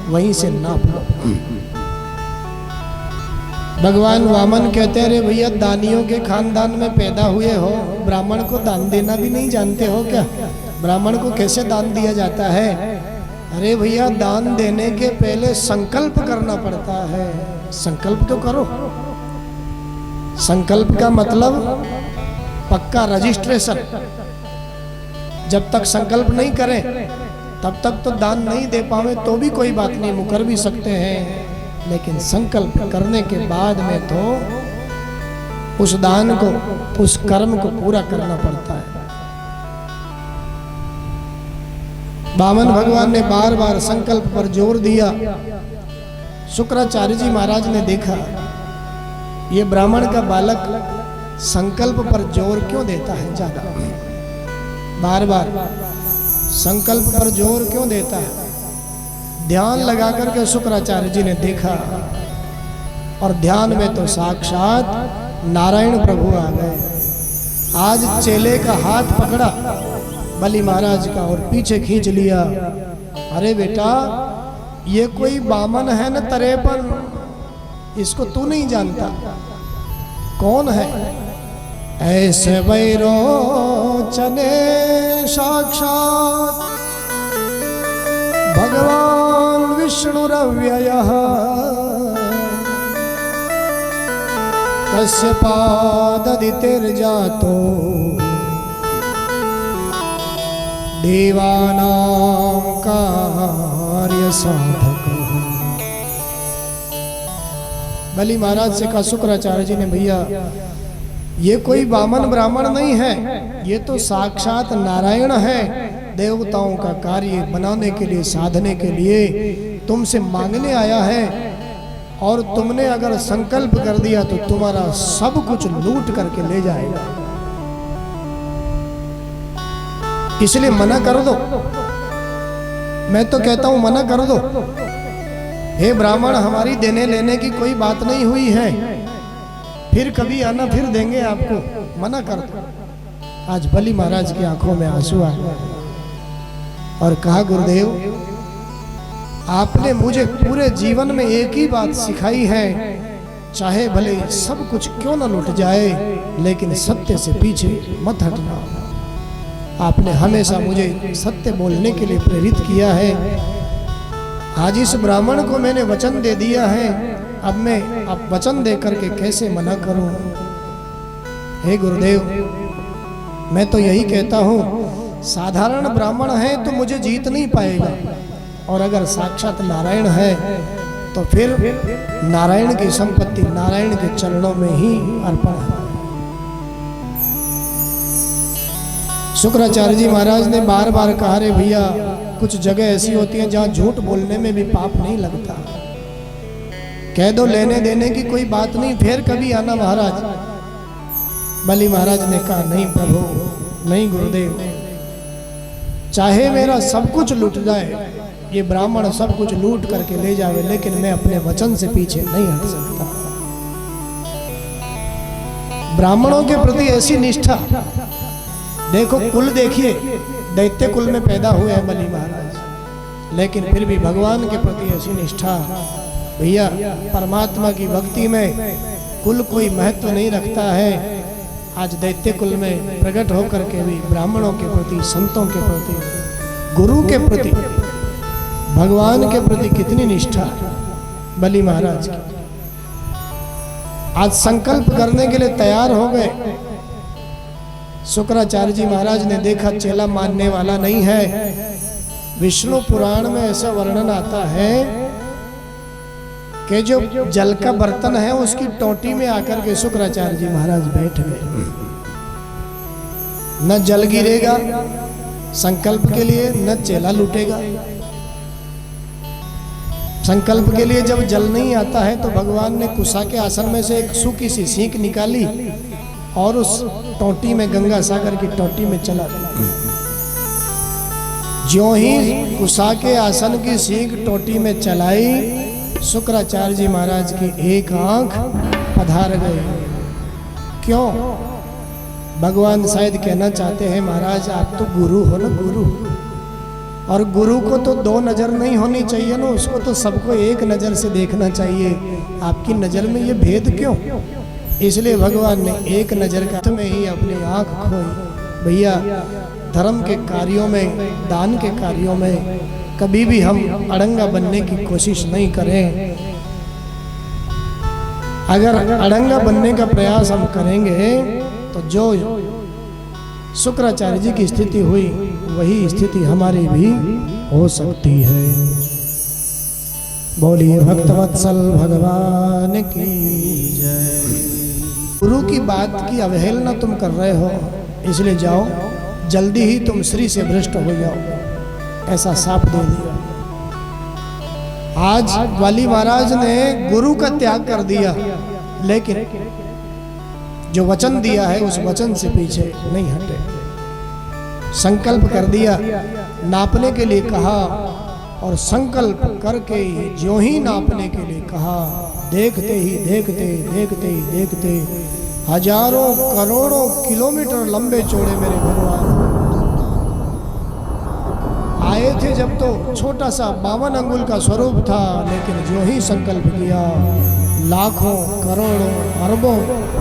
वहीं से नाप लो। भगवान वामन कहते हैं, अरे भैया दानियों के खानदान में पैदा हुए हो, ब्राह्मण को दान देना भी नहीं जानते हो क्या? ब्राह्मण को कैसे दान दिया जाता है? अरे भैया दान देने के पहले संकल्प करना पड़ता है, संकल्प तो करो। संकल्प का मतलब पक्का रजिस्ट्रेशन। जब तक संकल्प नहीं करें तब तक तो दान नहीं दे पावे तो भी कोई बात नहीं, मुकर भी सकते हैं, लेकिन संकल्प करने के बाद में तो उस दान को, उस कर्म को पूरा करना पड़ता है। वामन भगवान ने बार बार संकल्प पर जोर दिया। शुक्राचार्य जी महाराज ने देखा ये ब्राह्मण का बालक संकल्प पर जोर क्यों देता है, ज्यादा बार बार संकल्प पर जोर क्यों देता है। ध्यान लगा करके शुक्राचार्य जी ने देखा, और ध्यान में तो साक्षात नारायण प्रभु आ गए। आज चेले का हाथ पकड़ा बलि महाराज का और पीछे खींच लिया। अरे बेटा ये कोई बामन है न तरेपन, इसको तू नहीं जानता कौन है। ऐसे वैरोचने साक्षात भगवान विष्णुरव्ययः तस्य पाददितिर्जातो देवानां कार्य साधक। बलि महाराज से कहा शुक्राचार्य जी ने, भैया ये कोई वामन ब्राह्मण नहीं है, ये तो साक्षात नारायण है। देवताओं का कार्य बनाने के लिए, साधने के लिए तुमसे मांगने आया है, और तुमने अगर संकल्प कर दिया तो तुम्हारा सब कुछ लूट करके ले जाएगा, इसलिए मना कर दो। मैं तो कहता हूं मना कर दो। हे ब्राह्मण, हमारी देने लेने की कोई बात नहीं हुई है, फिर कभी आना, फिर देंगे आपको, मना कर दो। आज बलि महाराज की आंखों में आंसू आ गए और कहा, गुरुदेव आपने मुझे पूरे जीवन में एक ही बात सिखाई है, चाहे भले सब कुछ क्यों न लुट जाए, लेकिन सत्य से पीछे मत हटना। आपने हमेशा मुझे सत्य बोलने के लिए प्रेरित किया है, आज इस ब्राह्मण को मैंने वचन दे दिया है, अब वचन दे करके कैसे मना करूं। हे गुरुदेव, मैं तो यही कहता हूं, साधारण ब्राह्मण है तो मुझे जीत नहीं पाएगा, और अगर साक्षात नारायण है तो फिर नारायण की संपत्ति नारायण के चरणों में ही अर्पण है। शुक्राचार्य जी महाराज ने बार बार कहा, रे भैया, कुछ जगह ऐसी होती हैं जहां झूठ बोलने में भी पाप नहीं लगता। कह दो लेने देने की कोई बात नहीं, फिर कभी आना महाराज। बलि महाराज ने कहा, नहीं प्रभु, नहीं गुरुदेव, चाहे मेरा सब कुछ लूट जाए, ये ब्राह्मण सब कुछ लूट करके ले जावे, लेकिन मैं अपने वचन से पीछे नहीं हट सकता। ब्राह्मणों के प्रति ऐसी निष्ठा, देखो कुल देखिए, दैत्य कुल में पैदा हुए हैं बलि महाराज, लेकिन फिर भी भगवान के प्रति ऐसी निष्ठा। भैया, परमात्मा की भक्ति में कुल कोई महत्व नहीं रखता है। आज दैत्य कुल में प्रकट होकर के भी ब्राह्मणों के प्रति, संतों के प्रति, गुरु के प्रति, भगवान के प्रति कितनी निष्ठा बलि महाराज की। आज संकल्प करने के लिए तैयार हो गए। शुक्राचार्य जी महाराज ने देखा चेला मानने वाला नहीं है। विष्णु पुराण में ऐसा वर्णन आता है कि जो जल का बर्तन है उसकी टोटी में आकर के शुक्राचार्य जी महाराज बैठ गए। न जल गिरेगा संकल्प के लिए, न चेला लूटेगा। संकल्प के लिए जब जल नहीं आता है तो भगवान ने कुशा के आसन में से एक सूखी सी सीख निकाली और उस टोटी में, गंगा सागर की टोटी में चला दिया। ज्यों ही कुशा के आसन की सीख टोटी में चलाई, शुक्राचार्य जी महाराज की एक आंख पधार गई। क्यों? भगवान शायद कहना चाहते हैं, महाराज आप तो गुरु हो ना, गुरु, और गुरु को तो दो नजर नहीं होनी चाहिए ना, उसको तो सबको एक नजर से देखना चाहिए। आपकी नजर में ये भेद क्यों? इसलिए भगवान ने एक नजर का में ही अपनी आंख खोई। भैया, धर्म के कार्यों में, दान के कार्यों में कभी भी हम अड़ंगा बनने की कोशिश नहीं करें। अगर अड़ंगा बनने का प्रयास हम करेंगे तो जो शुक्राचार्य जी की स्थिति हुई वही स्थिति हमारी भी हो सकती है। बोलिए भक्तवत्सल भगवान की जय। गुरु की बात की अवहेलना तुम कर रहे हो, इसलिए जाओ, जल्दी ही तुम श्री से भ्रष्ट हो जाओ, ऐसा साफ दे दिया। आज बलि महाराज ने गुरु का त्याग कर दिया, लेकिन जो वचन दिया है उस वचन से पीछे नहीं हटे। संकल्प कर दिया, नापने के लिए कहा, और संकल्प करके ही ज्यों ही नापने के लिए कहा, देखते ही देखते देखते ही देखते हजारों करोड़ों किलोमीटर लंबे चौड़े मेरे भगवान आए थे। जब तो छोटा सा 52 अंगुल का स्वरूप था, लेकिन जो ही संकल्प किया, लाखों करोड़ों अरबों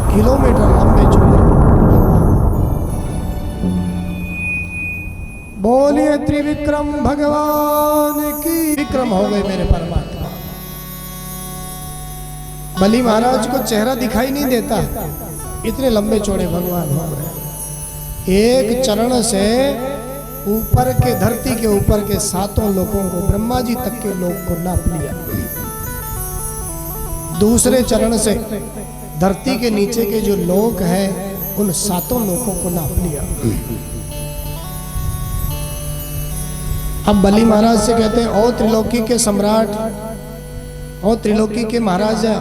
किलोमीटर लंबे चौड़े। बोलिए त्रिविक्रम भगवान की। विक्रम हो गए मेरे परमात्मा। बलि महाराज को चेहरा दिखाई नहीं देता, इतने लंबे चौड़े भगवान हो गए। एक चरण से ऊपर के, धरती के ऊपर के 7 लोकों को, ब्रह्मा जी तक के लोक को नाप लिया। दूसरे चरण से धरती के नीचे के जो लोक हैं उन 7 लोकों को नाप लिया। अब बलि महाराज से कहते हैं, ओ त्रिलोकी के सम्राट, ओ त्रिलोकी के महाराजा,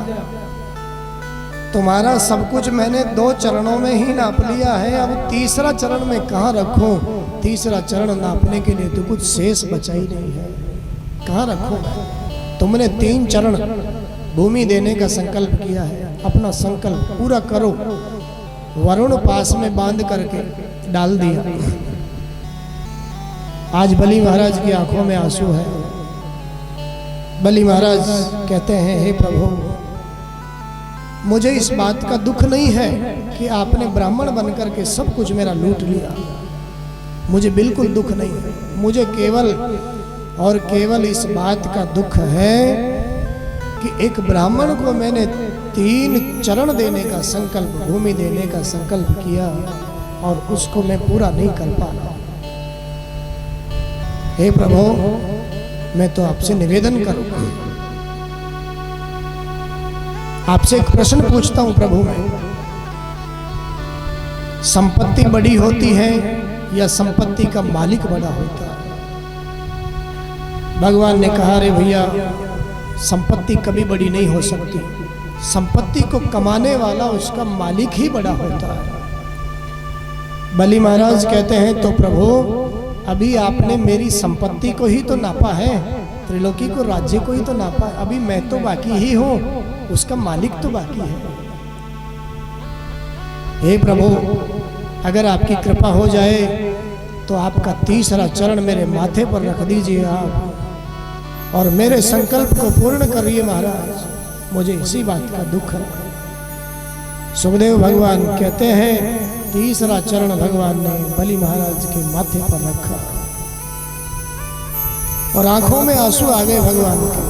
तुम्हारा सब कुछ मैंने 2 चरणों में ही नाप लिया है, अब तीसरा चरण में कहाँ रखूं? तीसरा चरण नापने के लिए तो कुछ शेष बचा ही नहीं है, कहाँ रखूं? तुमने 3 चरण भूमि देने का संकल्प किया है, अपना संकल्प पूरा करो। वरुण पास में बांध करके डाल दिया। आज बलि महाराज की आंखों में आंसू है। बलि महाराज कहते हैं, हे प्रभु, मुझे इस बात का दुख नहीं है कि आपने ब्राह्मण बनकर के सब कुछ मेरा लूट लिया, मुझे बिल्कुल दुख नहीं है। मुझे केवल और केवल इस बात का दुख है कि एक ब्राह्मण को मैंने 3 चरण देने का संकल्प, भूमि देने का संकल्प किया और उसको मैं पूरा नहीं कर पाया। हे प्रभु, मैं तो आपसे निवेदन करूंगा, आपसे एक प्रश्न पूछता हूं प्रभु, मैं संपत्ति बड़ी होती है या संपत्ति का मालिक बड़ा होता है? भगवान ने कहा, रे भैया, संपत्ति कभी बड़ी नहीं हो सकती, संपत्ति को कमाने वाला उसका मालिक ही बड़ा होता है। बलि महाराज कहते हैं, तो प्रभु अभी आपने मेरी संपत्ति को ही तो नापा है, त्रिलोकी को, राज्य को ही तो नापा है, अभी मैं तो बाकी ही हूं, उसका मालिक तो बाकी है। हे प्रभु, अगर आपकी कृपा हो जाए तो आपका 3रा चरण मेरे माथे पर रख दीजिए आप, और मेरे संकल्प को पूर्ण करिए महाराज, मुझे इसी बात का दुख है। सुखदेव भगवान कहते हैं, 3रा चरण भगवान ने बलि महाराज के माथे पर रखा और आंखों में आंसू आ गए भगवान के।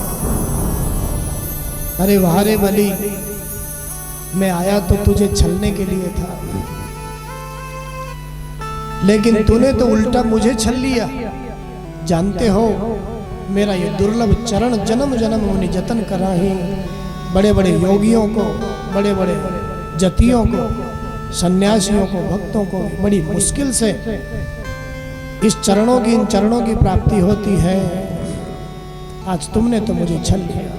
अरे वाह रे बलि, मैं आया तो तुझे छलने के लिए था, लेकिन तूने तो उल्टा मुझे छल लिया। जानते हो, मेरा ये दुर्लभ चरण जन्म जन्म मुनि जतन करा ही बड़े बड़े योगियों को, बड़े बड़े जतियों को, सन्यासियों को, भक्तों को बड़ी मुश्किल से इस चरणों की, इन चरणों की प्राप्ति होती है। आज तुमने तो मुझे छल लिया।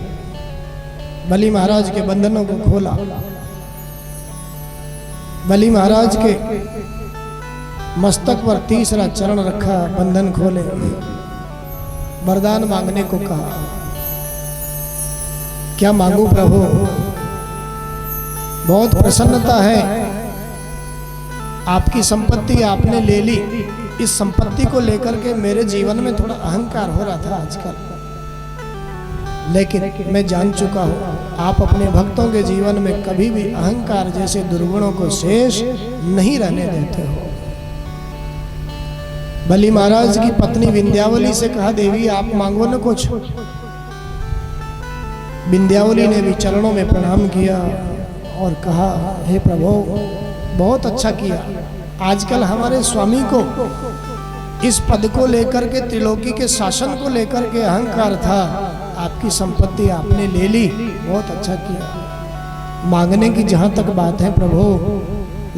बलि महाराज के बंधनों को खोला, बलि महाराज के मस्तक पर 3रा चरण रखा, बंधन खोले, वरदान मांगने को कहा। क्या मांगू प्रभु? बहुत प्रसन्नता है, आपकी संपत्ति आपने ले ली। इस संपत्ति को लेकर के मेरे जीवन में थोड़ा अहंकार हो रहा था आजकल, लेकिन मैं जान चुका हूं, आप अपने भक्तों के जीवन में कभी भी अहंकार जैसे दुर्गुणों को शेष नहीं रहने देते हो। बलि महाराज की पत्नी विंध्यावली से कहा, देवी आप मांगो न कुछ। विंध्यावली ने भी चरणों में प्रणाम किया और कहा, हे प्रभु, बहुत अच्छा किया। आजकल हमारे स्वामी को इस पद को लेकर के, त्रिलोकी के शासन को लेकर के अहंकार था, आपकी संपत्ति आपने ले ली, बहुत अच्छा किया। मांगने की जहां तक बात है प्रभु,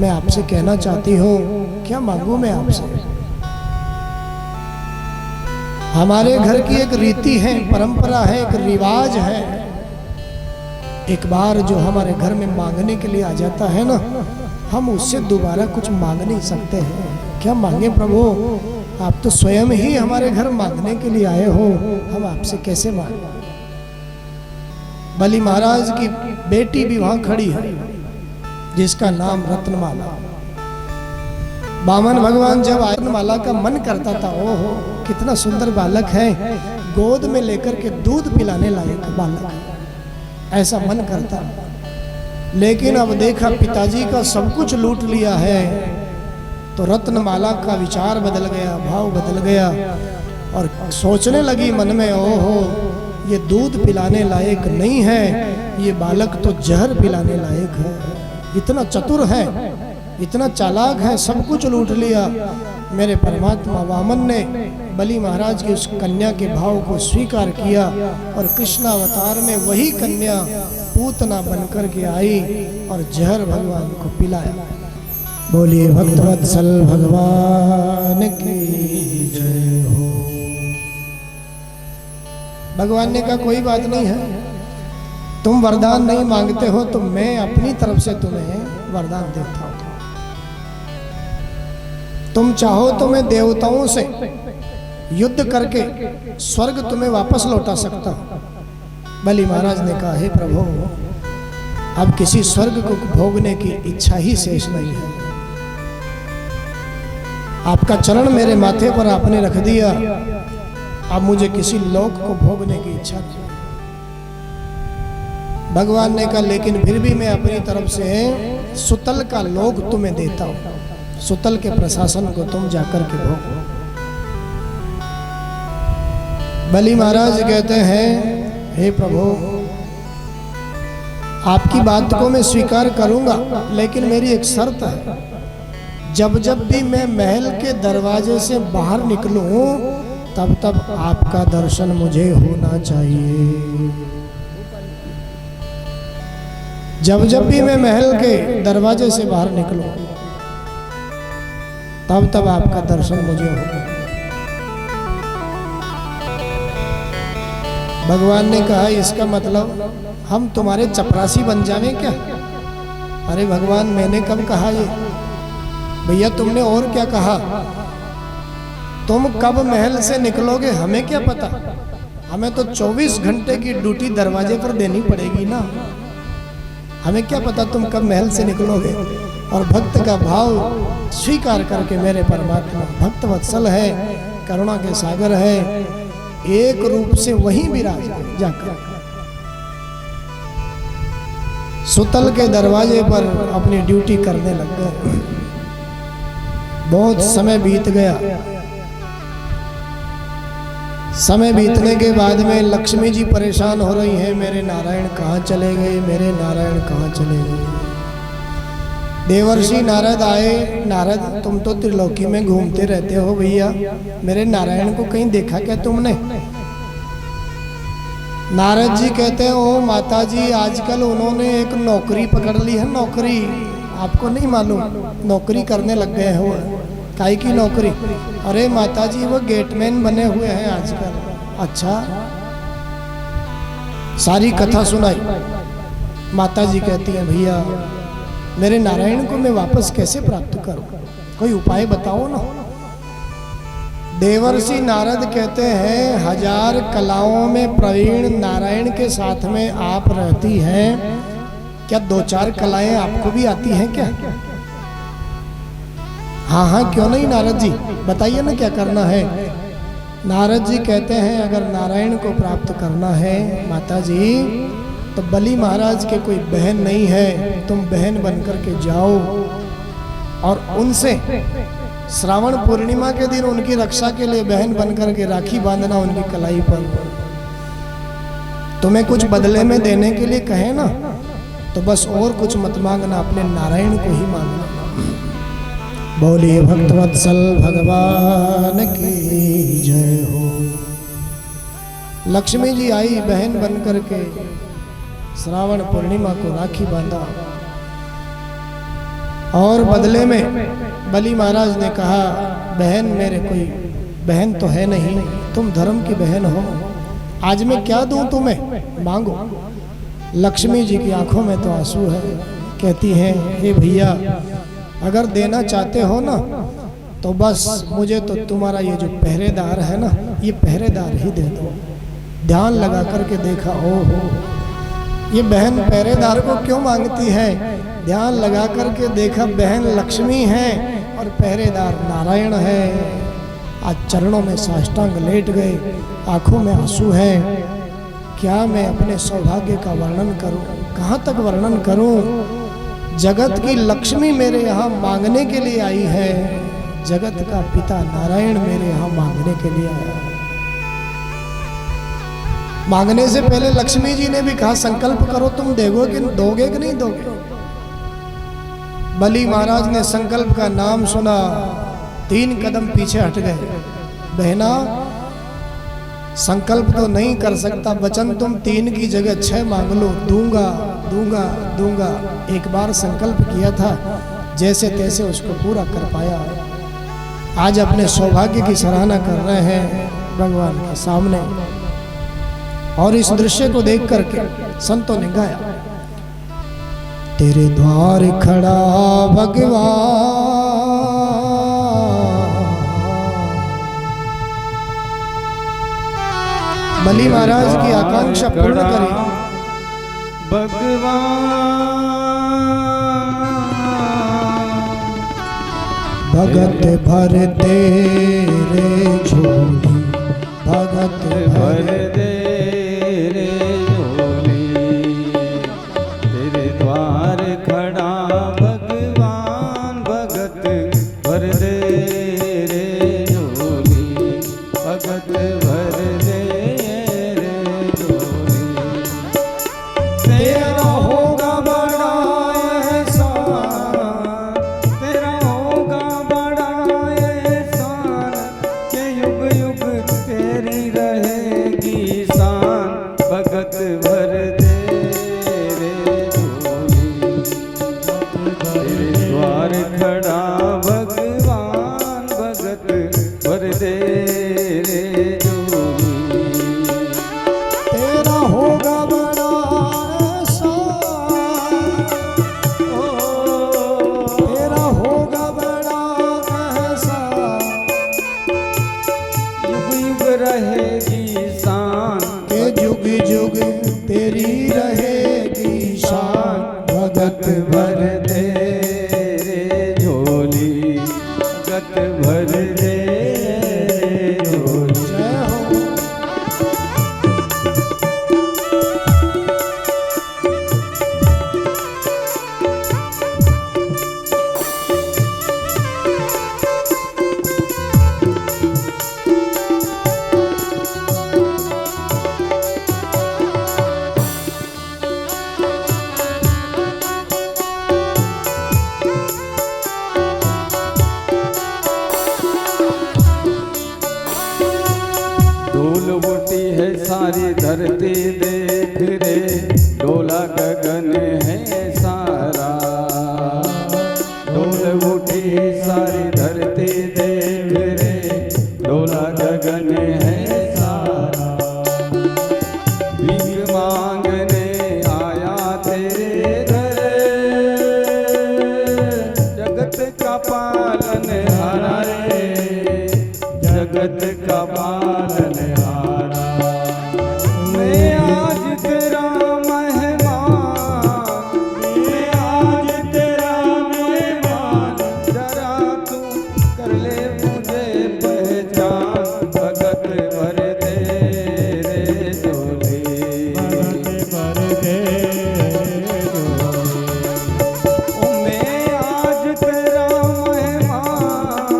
मैं आपसे कहना चाहती हूँ, क्या मांगू मैं आपसे? हमारे घर की एक रीति है, परंपरा है, एक रिवाज है, एक बार जो हमारे घर में मांगने के लिए आ जाता है ना, हम उससे दोबारा कुछ मांग नहीं सकते हैं। क्या मांगे प्रभु? आप तो स्वयं ही हमारे घर मांगने के लिए आए हो, हम आपसे कैसे मांगे? बलि महाराज की बेटी भी वहां खड़ी है, जिसका नाम रत्नमाला। बामन भगवान जब रत्नमाला का मन करता था, ओहो कितना सुंदर बालक है, गोद में लेकर के दूध पिलाने लायक बालक, ऐसा मन करता। लेकिन अब देखा पिताजी का सब कुछ लूट लिया है, तो रत्नमाला का विचार बदल गया, भाव बदल गया, और सोचने लगी मन में, ओहो ये दूध पिलाने लायक नहीं है, ये बालक तो जहर पिलाने लायक है। इतना चतुर है, इतना चालाक है, सब कुछ लूट लिया। मेरे परमात्मा वामन ने बलि महाराज की उस कन्या के भाव को स्वीकार किया, और कृष्ण अवतार में वही कन्या पूतना बनकर के आई और जहर भगवान को पिलाया। बोलिए भक्तवत्सल भगवान की जय हो। भगवान ने कहा, कोई बात नहीं है, तुम वरदान नहीं मांगते हो तो मैं अपनी तरफ से तुम्हें वरदान देता हूं। तुम चाहो तो मैं देवताओं से युद्ध करके स्वर्ग तुम्हें वापस लौटा सकता हूं। बलि महाराज ने कहा, हे प्रभु, अब किसी स्वर्ग को भोगने की इच्छा ही शेष नहीं है। आपका चरण मेरे माथे पर आपने रख दिया, अब मुझे किसी लोक को भोगने की इच्छा नहीं। भगवान ने कहा, लेकिन फिर भी मैं अपनी तरफ से सुतल का लोक तुम्हें देता हूं, सुतल के प्रशासन को तुम जाकर के भोगो। बलि महाराज कहते हैं, हे प्रभु, आपकी बात को मैं स्वीकार करूंगा, लेकिन मेरी एक शर्त है। जब जब भी मैं महल के दरवाजे से बाहर निकलूं, तब तब आपका दर्शन मुझे होना चाहिए। जब जब भी मैं महल के दरवाजे से बाहर निकलूं, तब तब आपका दर्शन मुझे होगा। भगवान ने कहा, इसका मतलब हम तुम्हारे चपरासी बन जावे क्या? अरे भगवान, मैंने कब कहा ये? भैया तुमने और क्या कहा? तुम कब महल से निकलोगे हमें क्या पता? हमें तो 24 घंटे की ड्यूटी दरवाजे पर देनी पड़ेगी ना। हमें क्या पता तुम कब महल से निकलोगे? और भक्त का भाव स्वीकार करके मेरे परमात्मा भक्त वत्सल है, करुणा के सागर है, एक रूप से वहीं विराज जाकर सुतल के दरवाजे पर अपनी ड्यूटी करने लग गए। बहुत समय बीत गया। समय बीतने के बाद में लक्ष्मी जी परेशान हो रही हैं, मेरे नारायण कहाँ चले गए, मेरे नारायण कहाँ चले गए। देवर्षि नारद आए, नारद तुम तो त्रिलोकी में घूमते रहते हो भैया, मेरे नारायण को कहीं देखा क्या तुमने? नारद जी कहते हैं, ओ माता जी, आजकल उन्होंने एक नौकरी पकड़ ली है। नौकरी आपको नहीं मालूम? नौकरी करने लग गए हो। काहे की नौकरी? अरे माता जी, वो गेटमैन बने हुए हैं आजकल। अच्छा, सारी कथा सुनाई। माता जी कहती हैं, भैया मेरे नारायण को मैं वापस कैसे प्राप्त करूं? कोई उपाय बताओ ना। देवर्षि नारद कहते हैं, 1000 कलाओं में प्रवीण नारायण के साथ में आप रहती हैं, क्या 2-4 कलाएं आपको भी आती हैं क्या? हाँ हाँ, क्यों नहीं नारद जी, बताइए ना क्या करना है। नारद जी कहते हैं, अगर नारायण को प्राप्त करना है माता जी, तो बलि महाराज के कोई बहन नहीं है, तुम बहन बनकर के जाओ और उनसे श्रावण पूर्णिमा के दिन उनकी रक्षा के लिए बहन बनकर के राखी बांधना उनकी कलाई पर। तुम्हें कुछ बदले में देने के लिए कहे ना, तो बस और कुछ मत मांगना, अपने नारायण को ही मांगना। बोलिए भक्तवत्सल भगवान की जय हो। लक्ष्मी जी आई बहन बनकर के, श्रावण पूर्णिमा को राखी बांधा और बदले में बलि महाराज ने कहा, बहन मेरे कोई बहन तो है नहीं, तुम धर्म की बहन हो, आज मैं क्या दूं तुम्हें, मांगो। लक्ष्मी जी की आंखों में तो आंसू है, कहती हैं, हे भैया अगर देना चाहते हो ना, तो बस मुझे तो तुम्हारा ये जो पहरेदार है ना, ये पहरेदार ही दे दो। ध्यान लगा करके देखा, हो ये बहन पहरेदार को क्यों मांगती है। ध्यान लगा करके देखा, बहन लक्ष्मी है और पहरेदार नारायण है। आज चरणों में साष्टांग लेट गए, आंखों में आंसू है। क्या मैं अपने सौभाग्य का वर्णन करूं, कहाँ तक वर्णन करूं। जगत की लक्ष्मी मेरे यहाँ मांगने के लिए आई है, जगत का पिता नारायण मेरे यहाँ मांगने के लिए आया। मांगने से पहले लक्ष्मी जी ने भी कहा, संकल्प करो, तुम दोगे कि नहीं दोगे। बलि महाराज ने संकल्प का नाम सुना, 3 कदम पीछे हट गए। बहना, संकल्प तो नहीं कर सकता, वचन तुम 3 की जगह 6 मांग लो, दूंगा दूंगा दूंगा। एक बार संकल्प किया था, जैसे तैसे उसको पूरा कर पाया। आज अपने सौभाग्य की सराहना कर रहे हैं भगवान के सामने। और इस दृश्य को देख करके संतों ने गाया, तेरे द्वार खड़ा भगवान, बलि महाराज की आकांक्षा पूर्ण करी। भगत भर तेरे झोली, भगत भर तेरे झोली, तेरे द्वार खड़ा भगवान, भगत भर दे रे झोली, भगत भर दे भर दे रे झोली, भगत भर दे रे झोली। जय हो। धूल उठी है सारी धरती देख रे, डोला गगन है सारा। धूल उठी सारी धरती देख रे, डोला गगन है सारा। भीख मांगने आया तेरे घर, जगत का पालन हारा रे, जगत का पालन हारा। मैं आज तेरा मेहमान, मैं आज तेरा मेहमान, जरा तू कर ले मुझे पहचान। भगत भर दे रे झोली, भगत भर दे रे झोली। मैं आज तेरा मेहमान,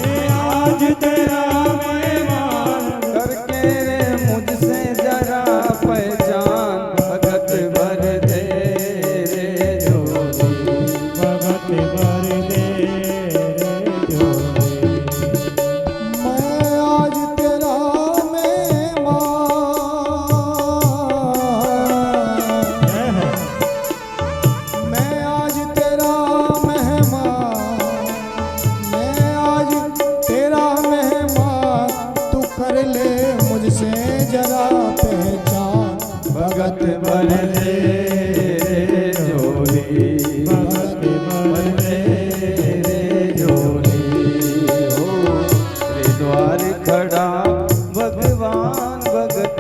मैं आज तेरा मेहमान, करके रे मुझसे जरा पहचान। भगत भर दे रे झोली, भगत भर दे रे झोली। मैं आज तेरा मेहमान, मैं आज तेरा मेहमान, मैं आज तेरा मेहमान, तू कर ले मुझसे जरा पहचान। भगत भर दे रे झोली, भगत भर दे रे झोली। हो तेरे द्वार खड़ा भगवान, भगत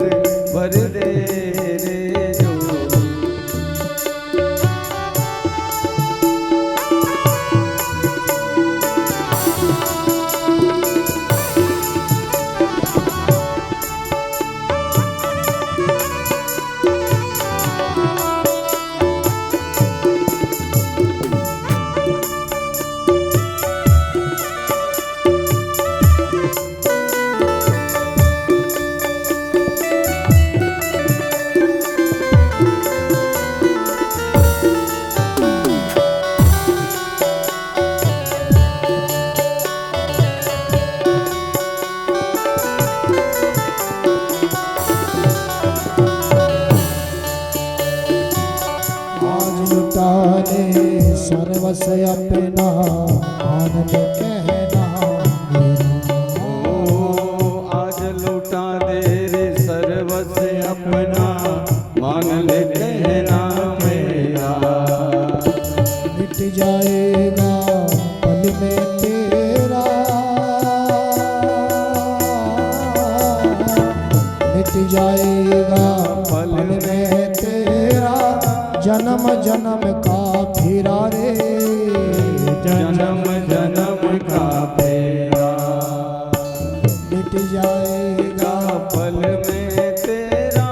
भर दे रे झोली। आज लुटा ले सर्वस अपना, आनंद कहना मेरा। ओ आज लुटा दे रे सर्वस अपना, मान ले कहना मेरा। मिट जाएगा पल में तेरा, मिट जाएगा पल में तेरा, जन्म जन्म का फिरा रे, जन्म जन्म का फेरा। मिट जाएगा पल में तेरा,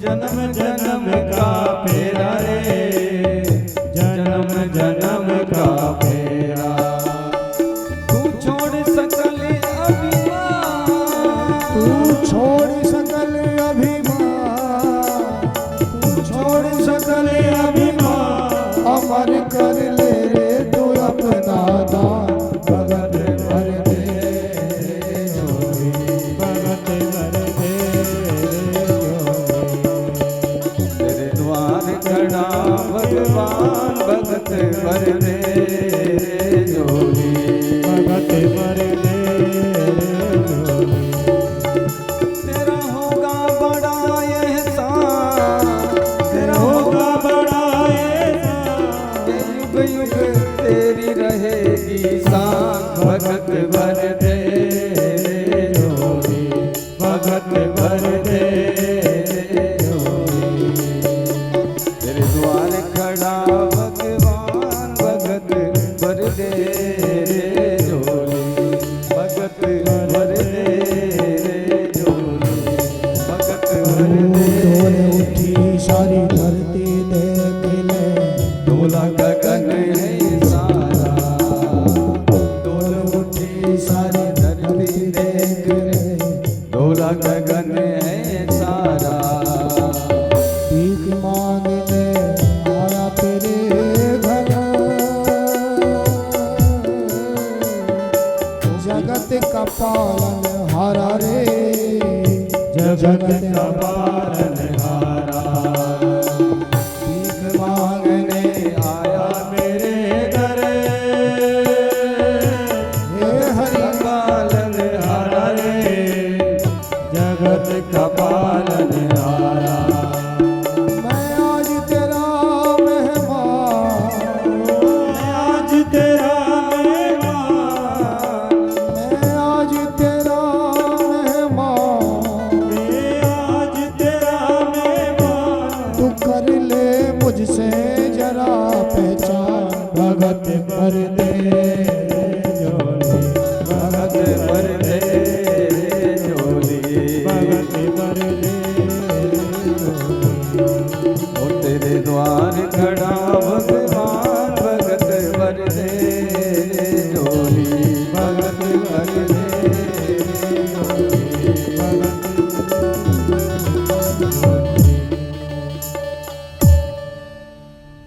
जन्म जन्म का फेरा रे, जन्म जन्म का फेरा। तू छोड़ सकल अभिमान, तू छोड़ सकल अभिमान, तू छोड़ सकल अभिमान, अमर कर ले रे तू अपना दान। भगत भर दे रे झोली, भगत भर दे रे झोली। तेरे द्वार खड़ा भगवान, भगत भर दे रे झोली, भगत भर दे रे झोली। तेरा होगा बड़ा एहसान, तेरा होगा बड़ा एहसान, ये युग युग तेरी रहेगी शान। भगत भर दे रे झोली, भगत भर दे रे झोली। तेरे खड़ा भगवान भगत भर दे रे झोली, भगत भर दे रे झोली, भगत भर दे। डोल उठी सारी धरती देख ले, डोला गगन है सारा, डोल उठी सारी धरती देख ले, डोला गगन है सारा। भीख मांगने आया तेरे घर, जगत का पालन हारा रे, जगत का पालन हारा। भीख मांगने आया मेरे घर, हे हरि पालन हारा रे, जगत का पालन हारा। मैं आज तेरा मेहमान, मैं आज तेरा मेहमान, मैं आज तेरा मेहमान, मैं आज तेरा मेहमान। तू कर ले मुझसे जरा पहचान, भगत भर दे झोली, भगत भर दे झोली, भगत भर दे। ओ तेरे द्वार खड़ा भगवान भगत भर दे झोली, भगत भर दे झोली,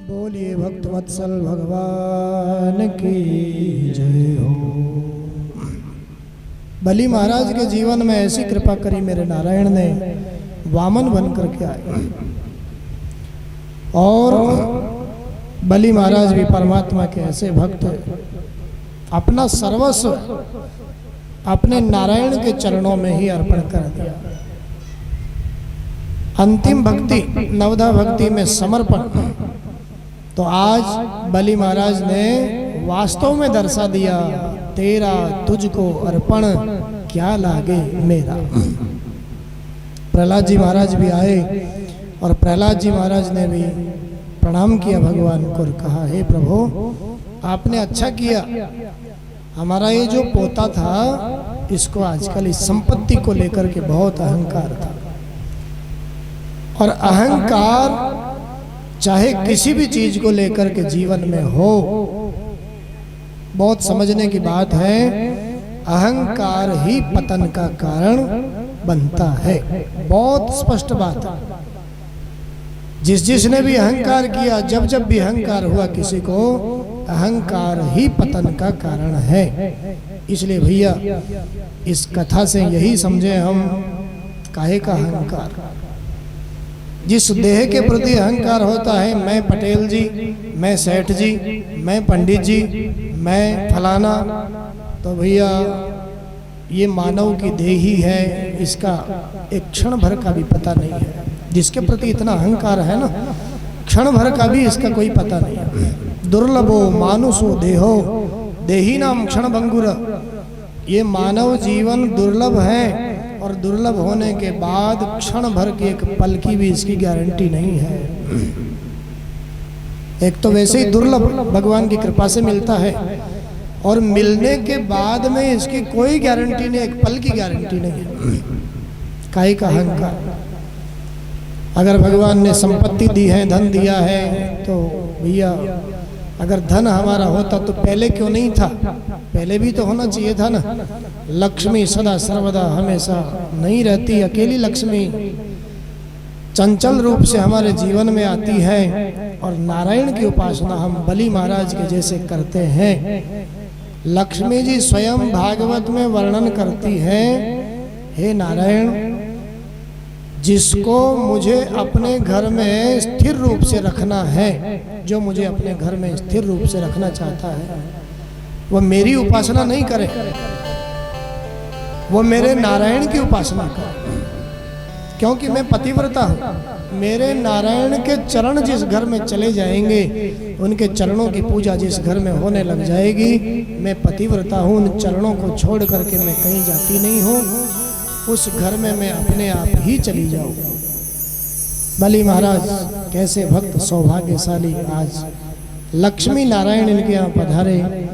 बोलिए भक्त वत्सल भगवान की जय हो। बलि महाराज के जीवन में ऐसी कृपा करी मेरे नारायण ने, वामन बन करके आए और बलि महाराज भी परमात्मा के ऐसे भक्त अपना सर्वस्व अपने नारायण के चरणों में ही अर्पण कर दिया। अंतिम भक्ति नवधा भक्ति में समर्पण। तो आज बलि महाराज ने वास्तव में दर्शा दिया, तेरा तुझको अर्पण क्या लागे मेरा। प्रहलाद जी महाराज भी आए और प्रहलाद जी महाराज ने भी प्रणाम किया भगवान को और कहा, हे प्रभु आपने अच्छा किया, हमारा ये जो पोता था इसको आजकल इस संपत्ति को लेकर के बहुत अहंकार था, और अहंकार चाहे किसी भी चीज को लेकर के जीवन में हो, बहुत समझने की बात है। अहंकार ही पतन का कारण बनता है, बहुत स्पष्ट बात है। जिसने भी अहंकार किया, जब जब भी अहंकार हुआ किसी को, अहंकार ही पतन का कारण है। इसलिए भैया इस कथा से यही समझे हम, काहे का अहंकार। जिस देह के प्रति अहंकार होता है, मैं पटेल जी, मैं सेठ जी, मैं पंडित जी, मैं फलाना, तो भैया ये मानव की देह ही है, इसका एक क्षण भर का भी पता नहीं है। जिसके प्रति इतना अहंकार है ना, क्षण भर का भी इसका कोई पता नहीं है। दुर्लभो मानुषो देहो देही नाम क्षण भंगुर। ये मानव जीवन दुर्लभ है, और दुर्लभ होने के बाद क्षण भर की एक पल की भी इसकी गारंटी नहीं है। एक तो वैसे ही दुर्लभ भगवान की कृपा से मिलता है, और मिलने के बाद में इसकी कोई गारंटी नहीं, एक पल की गारंटी नहीं है। काहे का अहंकार। अगर भगवान ने संपत्ति दी है, धन दिया है, तो भैया अगर धन हमारा होता तो पहले क्यों नहीं था? पहले भी तो होना चाहिए था ना। लक्ष्मी सदा सर्वदा हमेशा नहीं रहती, अकेली लक्ष्मी चंचल रूप से हमारे जीवन में आती है, और नारायण की उपासना हम बलि महाराज के जैसे करते हैं। लक्ष्मी जी स्वयं भागवत में वर्णन करती है, हे नारायण, जिसको मुझे अपने घर में स्थिर रूप से रखना है, जो मुझे अपने घर में स्थिर रूप से रखना चाहता है, वो मेरी उपासना नहीं करे, वो मेरे नारायण की उपासना करे। क्योंकि मैं पतिव्रता हूँ। मेरे नारायण के चरण जिस घर में चले जाएंगे, उनके चरणों की पूजा जिस घर में होने लग जाएगी, मैं पतिव्रता हूँ, उन चरणों को छोड़ करके मैं कहीं जाती नहीं हूँ। उस घर में मैं अपने आप ही चली जाऊँ। बलि महाराज कैसे भक्त सौभाग्यशाली, आज लक्ष्मी नारायण इनके यहाँ पधारे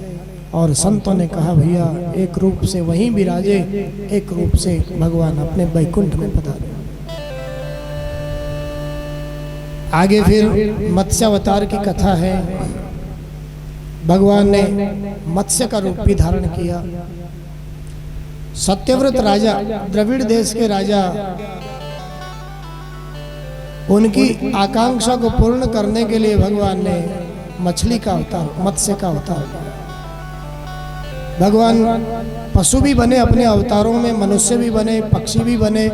और संतों ने कहा भैया एक रूप से वहीं विराजे, एक रूप से भगवान अपने बैकुंठ में पधारे। आगे फिर मत्स्य अवतार की कथा है। भगवान ने मत्स्य का रूप भी धारण किया। सत्यव्रत राजा, द्रविड़ देश के राजा, उनकी आकांक्षा को पूर्ण करने के लिए भगवान ने मछली का अवतार, मत्स्य का अवतार। भगवान पशु भी बने अपने अवतारों में, मनुष्य भी बने, पक्षी भी बने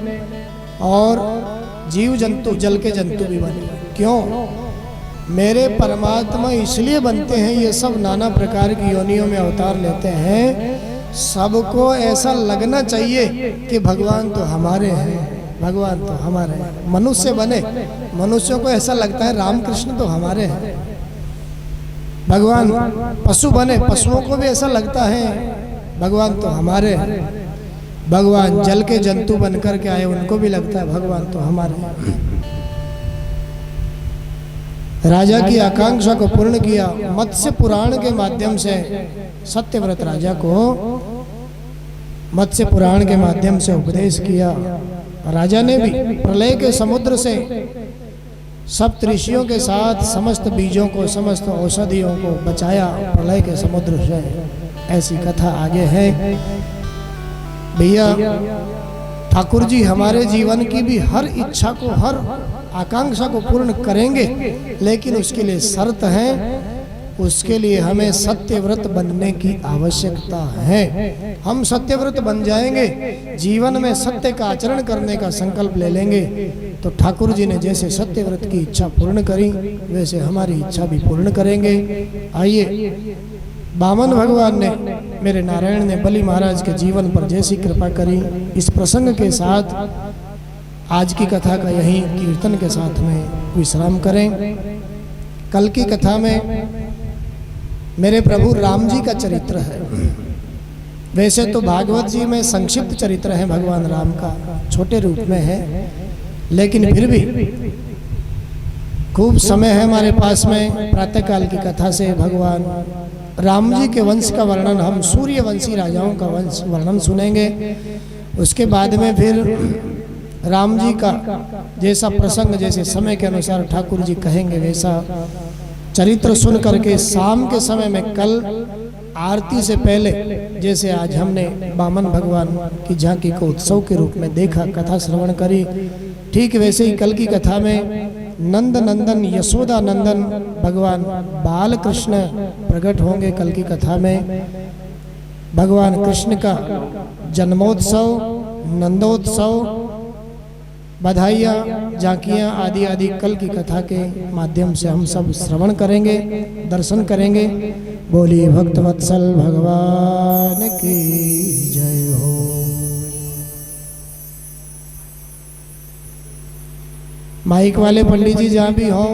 और जीव जंतु, जल के जंतु भी बने। क्यों? मेरे परमात्मा इसलिए बनते हैं, ये सब नाना प्रकार की योनियों में अवतार लेते हैं, सबको ऐसा लगना चाहिए कि भगवान तो हमारे हैं, भगवान तो हमारे हैं। मनुष्य बने, मनुष्यों को ऐसा लगता है रामकृष्ण तो हमारे हैं। भगवान पशु बने, पशुओं को भी ऐसा लगता है भगवान तो हमारे हैं। भगवान जल के जंतु बनकर के आए, उनको भी लगता है भगवान तो हमारे हैं। राजा की आकांक्षा को पूर्ण किया। मत्स्य पुराण के माध्यम से सत्यव्रत राजा को मत्स्य पुराण के माध्यम से उपदेश किया। राजा ने भी प्रलय के समुद्र से सप्त ऋषियों के साथ समस्त बीजों को, समस्त औषधियों को बचाया प्रलय के समुद्र से। ऐसी कथा आगे है। भैया ठाकुर जी हमारे जीवन की भी हर इच्छा को, हर आकांक्षा को पूर्ण करेंगे, लेकिन उसके लिए शर्त है, उसके लिए हमें सत्यव्रत बनने की आवश्यकता है। हम सत्यव्रत बन जाएंगे, जीवन में सत्य का आचरण करने का संकल्प ले लेंगे, तो ठाकुर जी ने जैसे सत्यव्रत की इच्छा पूर्ण करी, वैसे हमारी इच्छा भी पूर्ण करेंगे। आइए, वामन भगवान ने, मेरे नारायण ने बलि महाराज के जीवन पर जैसी कृपा करी, इस प्रसंग के साथ आज की कथा का यहीं कीर्तन के साथ में विश्राम करें। कल की कथा में मेरे प्रभु राम जी का चरित्र है। वैसे तो भागवत जी में संक्षिप्त चरित्र है भगवान राम का, छोटे रूप में है, लेकिन फिर भी खूब समय है हमारे पास में। प्रातःकाल की कथा से भगवान राम जी के वंश का वर्णन, हम सूर्यवंशी राजाओं का वंश वर्णन सुनेंगे। उसके बाद में फिर राम जी का जैसा प्रसंग, जैसे समय के अनुसार ठाकुर जी कहेंगे, वैसा चरित्र सुन करके शाम के समय में, कल आरती से पहले जैसे आज हमने वामन भगवान की झांकी को उत्सव के रूप में देखा, कथा श्रवण करी, ठीक वैसे ही कल की कथा में नंद नंदन, यशोदा नंदन भगवान बाल कृष्ण प्रकट होंगे। कल की कथा में भगवान कृष्ण का जन्मोत्सव, नंदोत्सव, बधाइयाँ, झांकियाँ आदि आदि कल की कथा के माध्यम से हम सब श्रवण करेंगे, दर्शन करेंगे। बोलिए भक्तवत्सल भगवान की जय हो। माइक वाले पंडित जी जहाँ भी हो,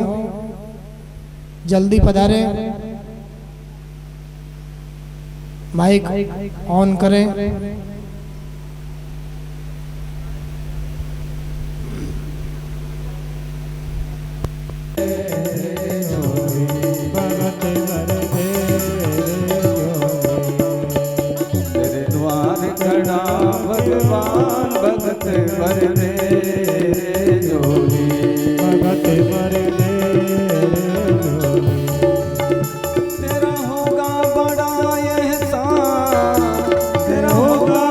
जल्दी पधारे, माइक ऑन करें। भगवान भगत वर दे जोगी, भगत वर दे जोगी। तेरा होगा बड़ा एहसान, तेरा होगा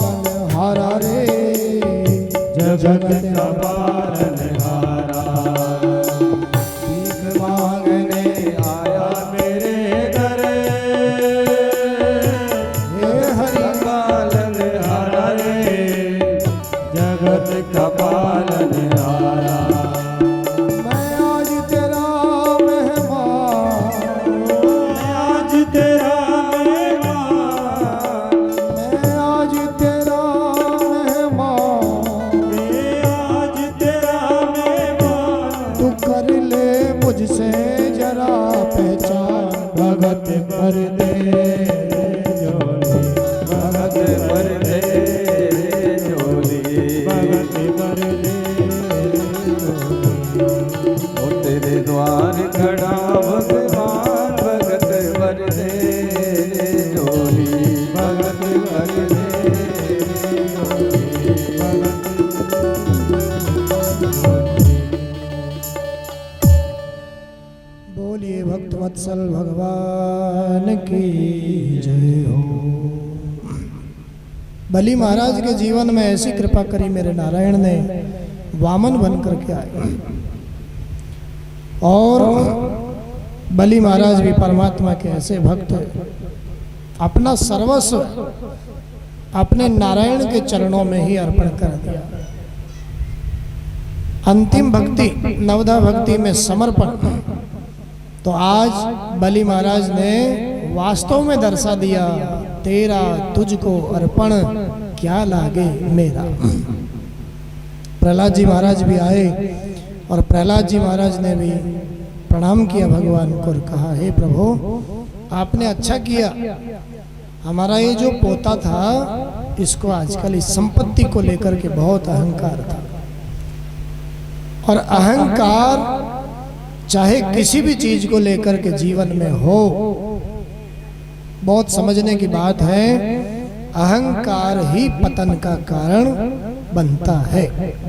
पालन हारा रे, जगत का पालनहारा। भीख मांगने आया मेरे घर, हे हरि पालनहारा रे, जगत का पालनहारा। मैं आज तेरा मेहमान, मैं आज तेरा मेहमान, मैं आज तेरा मेहमान, मैं आज तेरा मेहमान। तू कर ले मुझसे जरा पहचान। भगत भर दे झोली, भगत भर दे झोली, भगत भर दे झोली। ओ तेरे द्वार खड़ा भगवान, भगत भर दे झोली, भगत भर दे झोली, बोलिए भक्त वत्सल भगवान की जय हो। बलि महाराज के जीवन में ऐसी कृपा करी मेरे नारायण ने, वामन बन करके आए और बलि महाराज भी परमात्मा के ऐसे भक्त हैं, अपना सर्वस्व अपने नारायण के चरणों में ही अर्पण कर दिया। अंतिम भक्ति नवधा भक्ति में समर्पण। तो आज बलि महाराज ने वास्तव में दर्शा दिया, तेरा तुझको अर्पण क्या लागे मेरा। प्रहलाद जी महाराज भी आए और प्रहलाद जी महाराज ने भी प्रणाम किया भगवान को और कहा, हे प्रभु आपने अच्छा किया, हमारा ये जो पोता था इसको आजकल इस संपत्ति को लेकर के बहुत अहंकार था, और अहंकार चाहे किसी भी चीज को लेकर के जीवन में हो, बहुत समझने की बात है, अहंकार ही पतन का कारण बनता है।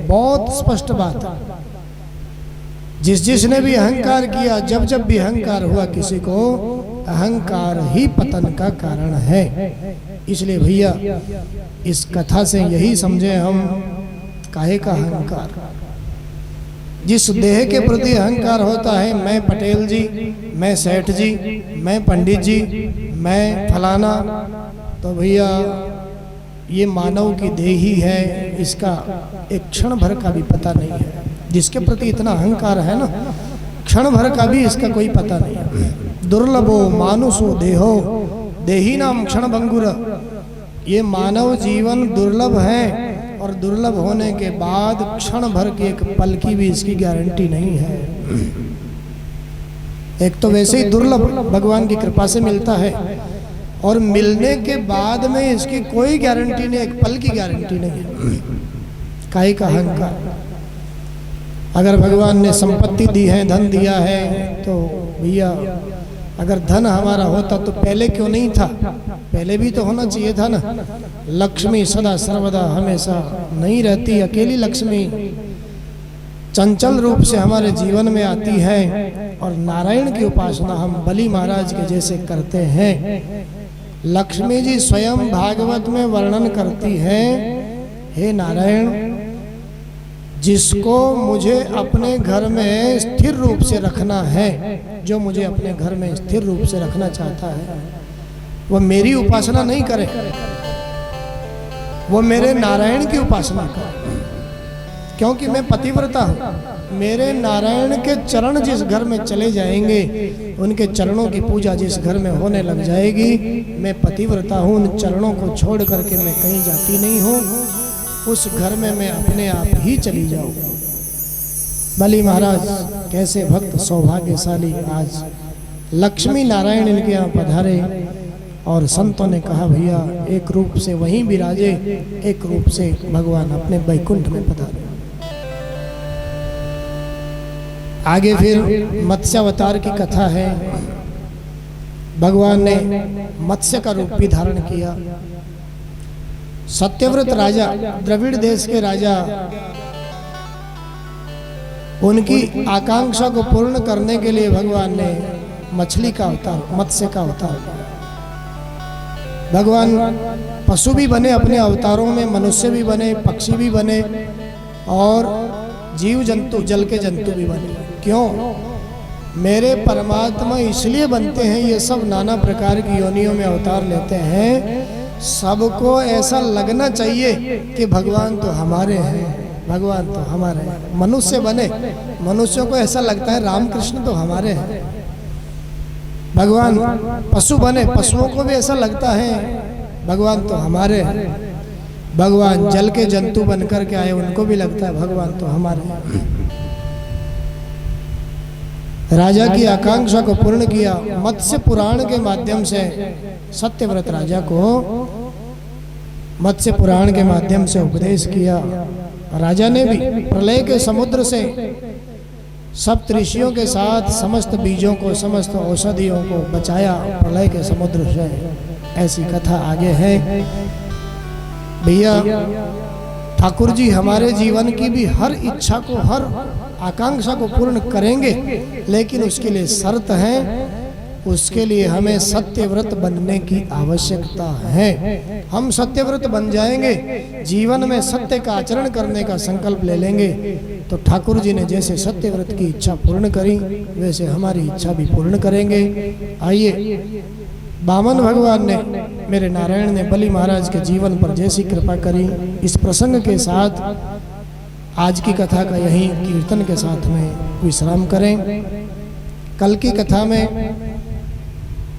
बहुत स्पष्ट बात है। जिसने भी अहंकार किया, जब जब भी अहंकार हुआ किसी को, अहंकार ही पतन का कारण है। इसलिए भैया इस कथा से यही समझे हम, काहे का अहंकार। जिस देह के प्रति अहंकार होता है, मैं पटेल जी, मैं सेठ जी, मैं पंडित जी, मैं फलाना, तो भैया ये मानव की देही है, इसका एक क्षण भर का भी पता नहीं है। जिसके प्रति इतना अहंकार है ना, क्षण भर का भी इसका कोई पता नहीं है। दुर्लभो मानुषो देहो देही नाम क्षण भंगुर। ये मानव जीवन दुर्लभ है, और दुर्लभ होने के बाद क्षण भर की एक पल की भी इसकी गारंटी नहीं है। एक तो वैसे ही दुर्लभ भगवान की कृपा से मिलता है, और मिलने के बाद में इसकी कोई गारंटी नहीं, एक पल की गारंटी नहीं है। काहे का अहंकार। अगर भगवान ने संपत्ति दी है, धन दिया है, तो भैया अगर धन हमारा होता तो पहले क्यों नहीं था? पहले भी तो होना चाहिए था ना। लक्ष्मी सदा सर्वदा हमेशा नहीं रहती, अकेली लक्ष्मी चंचल रूप से हमारे जीवन में आती है, और नारायण की उपासना हम बलि महाराज के जैसे करते हैं। लक्ष्मी जी स्वयं भागवत में वर्णन करती है, हे नारायण, जिसको मुझे अपने घर में स्थिर रूप से रखना है, जो मुझे अपने घर में स्थिर रूप से रखना चाहता है, वो मेरी उपासना नहीं करे, वो मेरे नारायण की उपासना करे। क्योंकि मैं पतिव्रता हूँ। मेरे नारायण के चरण जिस घर में चले जाएंगे, उनके चरणों की पूजा जिस घर में होने लग जाएगी, मैं पतिव्रता हूँ, उन चरणों को छोड़ करके मैं कहीं जाती नहीं हूँ। उस घर में मैं अपने आप ही चली जाऊँ। बलि महाराज कैसे भक्त सौभाग्यशाली, आज लक्ष्मी नारायण इनके यहाँ पधारे, और संतों ने कहा भैया एक रूप से वहीं विराजे, एक रूप से भगवान अपने बैकुंठ में पधारे। आगे फिर मत्स्यावतार की कथा है। भगवान ने मत्स्य का रूप भी धारण किया। सत्यव्रत राजा, द्रविड़ देश के राजा, उनकी आकांक्षा को पूर्ण करने के लिए भगवान ने मछली का अवतार, मत्स्य का अवतार किया। भगवान पशु भी बने अपने अवतारों में, मनुष्य भी बने, पक्षी भी बने और जीव जंतु, जल के जंतु भी बने। क्यों? मेरे परमात्मा इसलिए बनते हैं, ये सब नाना प्रकार की योनियों में अवतार लेते हैं। सबको ऐसा लगना चाहिए कि भगवान तो हमारे हैं, भगवान तो हमारे हैं। मनुष्य बने, मनुष्यों को ऐसा लगता है रामकृष्ण तो हमारे हैं। भगवान पशु बने, पशुओं को भी ऐसा लगता है भगवान तो हमारे हैं। भगवान जल के जंतु बनकर के आए, उनको भी लगता है भगवान तो हमारे हैं। राजा की आकांक्षा को पूर्ण किया। मत्स्य पुराण के माध्यम से सत्यव्रत राजा को मत्स्य पुराण के माध्यम से उपदेश किया। राजा ने भी प्रलय के समुद्र से सप्त ऋषियों के साथ समस्त बीजों को, समस्त औषधियों को बचाया प्रलय के समुद्र से। ऐसी कथा आगे है। भैया ठाकुर जी हमारे जीवन की भी हर इच्छा को, हर आकांक्षा को पूर्ण करेंगे, लेकिन उसके लिए शर्त है, उसके लिए हमें सत्यव्रत बनने की आवश्यकता है। हम सत्यव्रत बन जाएंगे, जीवन में सत्य का आचरण करने का संकल्प ले लेंगे, तो ठाकुर जी ने जैसे सत्यव्रत की इच्छा पूर्ण करी, वैसे हमारी इच्छा भी पूर्ण करेंगे। आइए, वामन भगवान ने, मेरे नारायण ने बलि महाराज के जीवन पर जैसी कृपा करी, इस प्रसंग के साथ आज की कथा का यही कीर्तन के साथ में विश्राम करें। कल की कथा में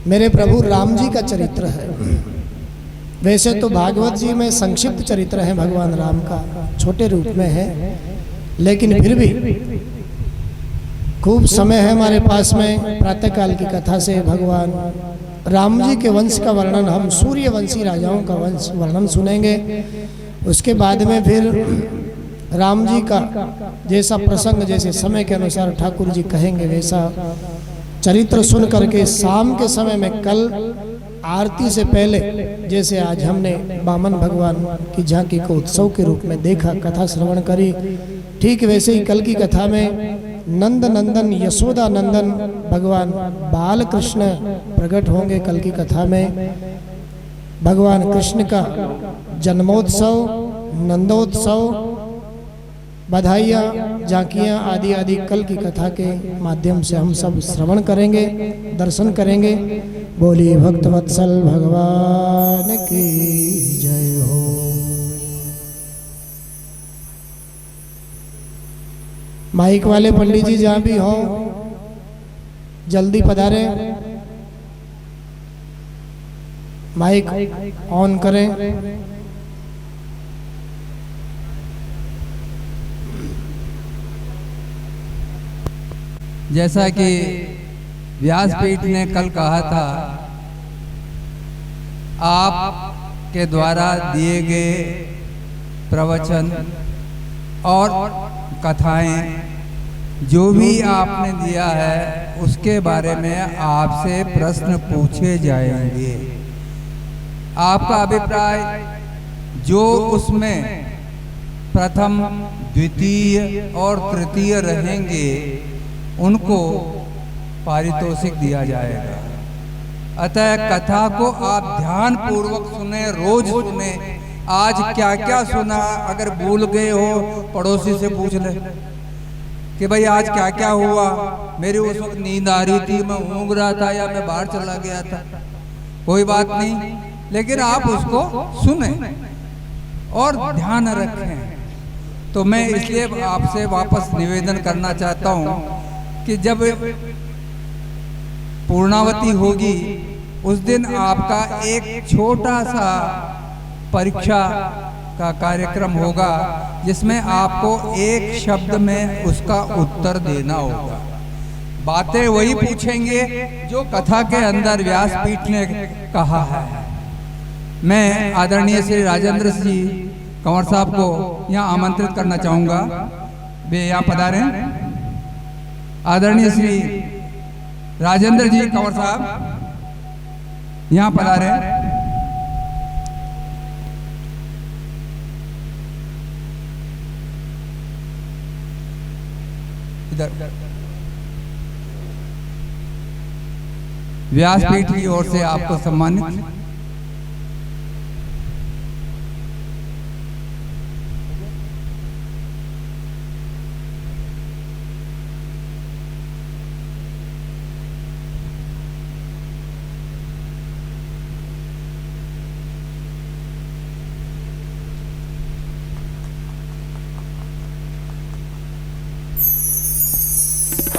मेरे प्रभु राम जी का चरित्र है। वैसे तो भागवत जी में संक्षिप्त चरित्र है भगवान राम का, छोटे रूप में है, लेकिन फिर भी खूब समय है हमारे पास में। प्रातःकाल की कथा से भगवान राम जी के वंश का वर्णन, हम सूर्यवंशी राजाओं का वंश वर्णन सुनेंगे। उसके बाद में फिर राम जी का जैसा प्रसंग, जैसे समय के अनुसार ठाकुर जी कहेंगे, वैसा चरित्र सुन करके शाम के समय में, कल आरती से पहले जैसे आज हमने वामन भगवान की झांकी को उत्सव के रूप में देखा, कथा श्रवण करी, ठीक वैसे ही कल की कथा में नंद नंदन यशोदा नंदन भगवान बाल कृष्ण प्रकट होंगे। कल की कथा में भगवान कृष्ण का जन्मोत्सव, नंदोत्सव, बधाइयाँ, झांकियाँ आदि आदि कल की कथा के माध्यम से हम सब श्रवण करेंगे, दर्शन करेंगे। बोलिए भक्तवत्सल भगवान की जय हो। माइक वाले पंडित जी जहाँ भी हों जल्दी पधारे, माइक ऑन करें। जैसा कि व्यासपीठ ने कल कहा था, आप के द्वारा दिए गए प्रवचन और कथाएं जो भी आपने दिया है, उसके बारे में आपसे प्रश्न पूछे जाएंगे। आपका अभिप्राय जो उसमें प्रथम, द्वितीय और तृतीय रहेंगे, उनको पारितोषिक दिया जाएगा। अतः कथा को आप ध्यान पूर्वक सुने, रोज सुने। आज क्या क्या सुना, अगर भूल गए हो पड़ोसी से पूछ ले कि भाई आज क्या क्या हुआ, मेरी उस वक्त नींद आ रही थी, मैं ऊँग रहा था या मैं बाहर चला गया था, कोई बात नहीं, लेकिन आप उसको सुने और ध्यान रखें। तो मैं इसलिए आपसे वापस निवेदन करना चाहता हूँ कि जब पूर्णावती होगी उस दिन आपका एक छोटा सा परीक्षा का कार्यक्रम होगा, जिसमें आपको एक शब्द में उसका उत्तर देना होगा। बातें वही पूछेंगे जो कथा के अंदर व्यासपीठ ने कहा है। मैं आदरणीय श्री राजेंद्र जी कंवर साहब को यहाँ आमंत्रित करना चाहूँगा, वे यहाँ पधारे। आदरणीय श्री राजेंद्र जी कंवर साहब यहाँ पधारे। इधर व्यासपीठ की ओर से आपको सम्मानित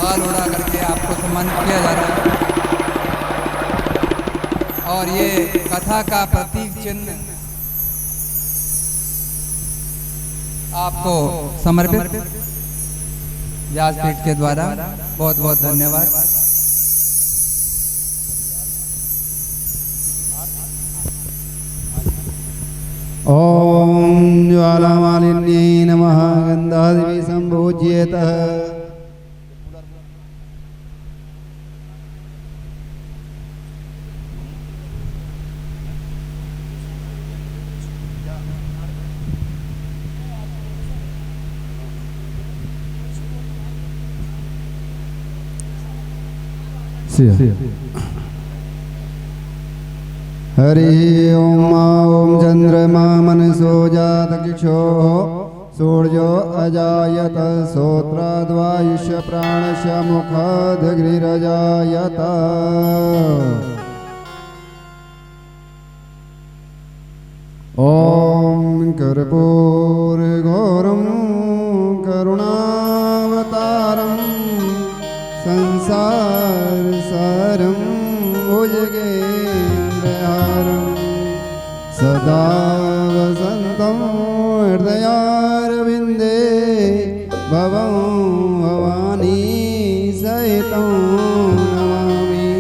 बाल उड़ा करके आपको सम्मानित किया जा रहा है। और ये कथा का प्रतीक चिन्ह आपको समर्पित व्यासपीठ के द्वारा। बहुत बहुत धन्यवाद। ओम ज्वालामालिन्यै नमः गन्धादिभिः सम्पूज्येतः। हरि ओम ओम चंद्रमा मनसो जातकिक्षो सूर्यो अजायत श्रोत्राद्वायुष्य प्राणस्य मुखादग्निरजायत। ओम कर्पूरघोरं करुणावतारं संसारसारं भुजगेन्द्रहारं सदा वसन्तं हृदयारविन्दे भवं भवानी सहितं नमामि।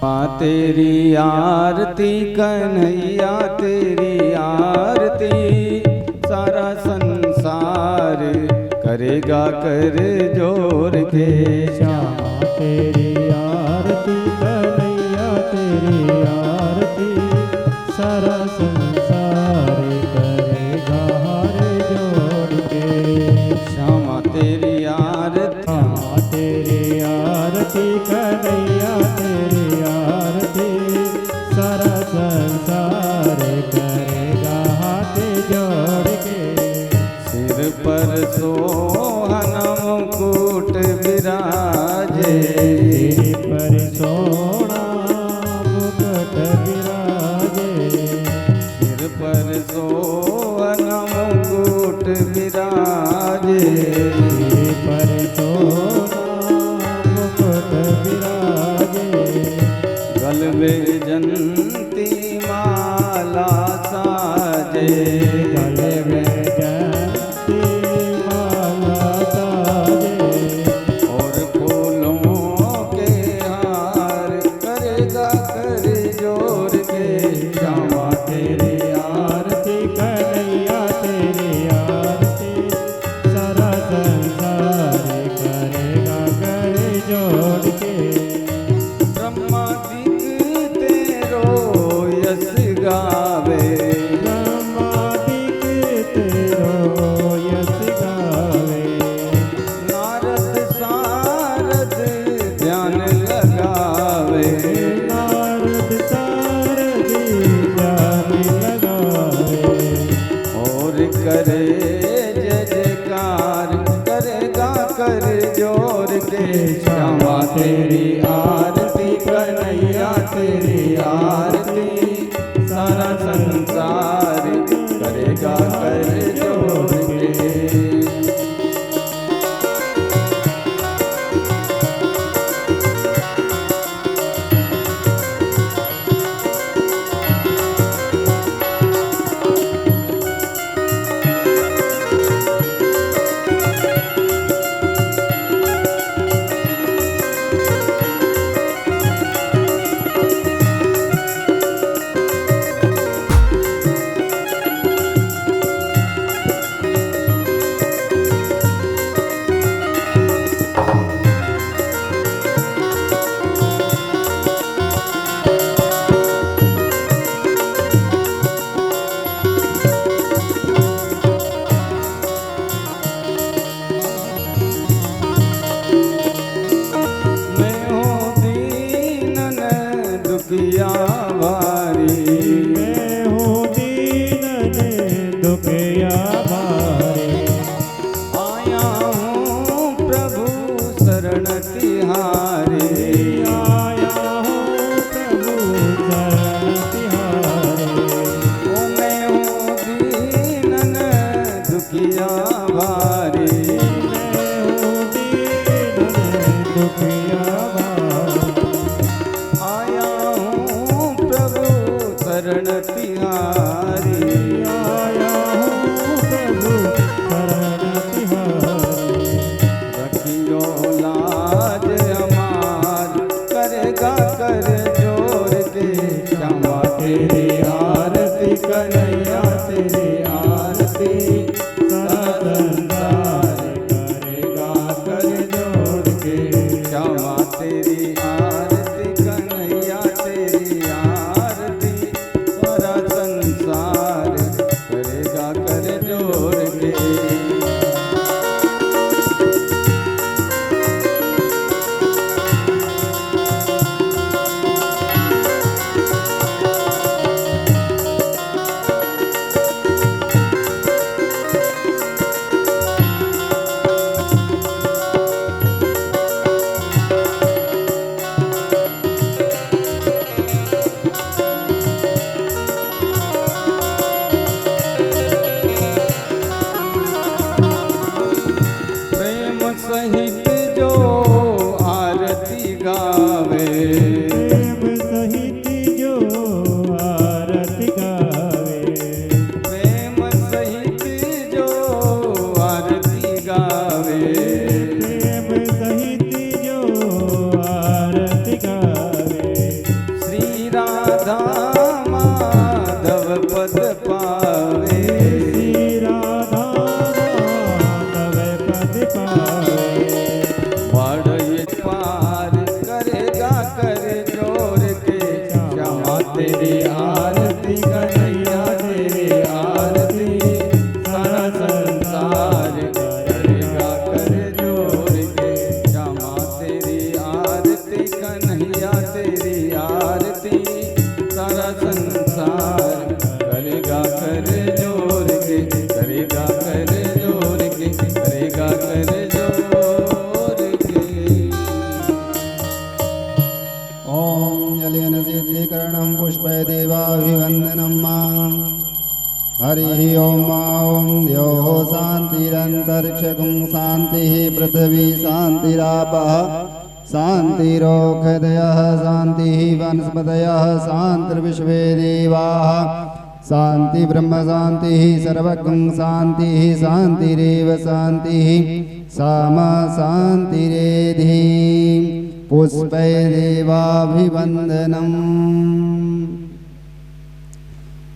माँ तेरी आरती कन्हैया तेरी आरती, सारा संसार करेगा कर जोर के। श्यामा तेरी आरती कन्हैया तेरी आरती, सारा संसार करेगा हार जोड़ के। श्यामा तेरी आरती, श्यामा तेरी आरती कन्हैया तेरी आरती, सारा संसार करेगा हाथ जोड़ के। सिर पर सोहना मुकुट विराजे, सिर पर सोना मुकुट विराजे, सिर पर सोहना मुकुट विराजे। सिर पर सोना मुकुट विराजे, गल में जंती माला साजे, गले में जयंती माला साजे, और फूलों के हार करेगा कर जोर के। श्यामा तेरी आरती कन्हैया तेरी आरती, सारा संसार करेगा कर जोड़ के। ब्रह्मादिक तेरो यश गावे, ब्रह्मादिक तेरो यश गावे, नारद सारद ध्यान लगावे। नारद सारद ध्यान लगावे, और करे जय जयकार करेगा कर जोर के। श्यामा तेरी आरती कन्हैया तेरी आरती, सारा संसार करेगा कर जोर के। मैं हूँ दीनन दुखिया भारी, मैं हूँ दीन दुखिया भारी, आया हूँ प्रभु शरण तिहारे। आया हूँ प्रभु शरण तिहारे। ओ मैं हूँ दीनन दुखिया भारी, मैं हूँ दीन तेरी आरती सारा संसार करेगा कर जोड़ के। श्यामा तेरी आरती कन्हैया तेरी आरती सारा संसार करेगा कर जोड़ के। प्रेम सहित जो आरती गावे प्रेम सहित जो आरती गावे। प्रेम सहित जो आरती गावे प्रेम सहित जो आरती गावे। श्री राधा माधव पद पावे श्री राधा माधव पद पावे। बड़े पार करेगा कर जोर के। श्यामा तेरी आरती कन्हैया तेरी आरती सारा संसार करेगा कर जोर के। श्यामा तेरी आरती कन्हैया तेरी आरती सारा संसार करेगा कर जोर के। करेगा कर जोर के। करेगा कर जोर के। ॐ जलेन सिद्धीकरणं पुष्पै देवाभिवन्दनं मां। हरिः ॐ ॐ द्योः शान्तिरन्तरिक्षं शान्तिः पृथिवी शान्तिरापः शान्तिरोषधयः शान्तिः वनस्पतयः शान्तिर्विश्वे देवाः शान्ति ब्रह्म शान्तिः सर्वगं शान्तिः शान्तिरेव शान्तिः सामा शान्तिरेधि पुष्पै देवाभिवन्दनम्।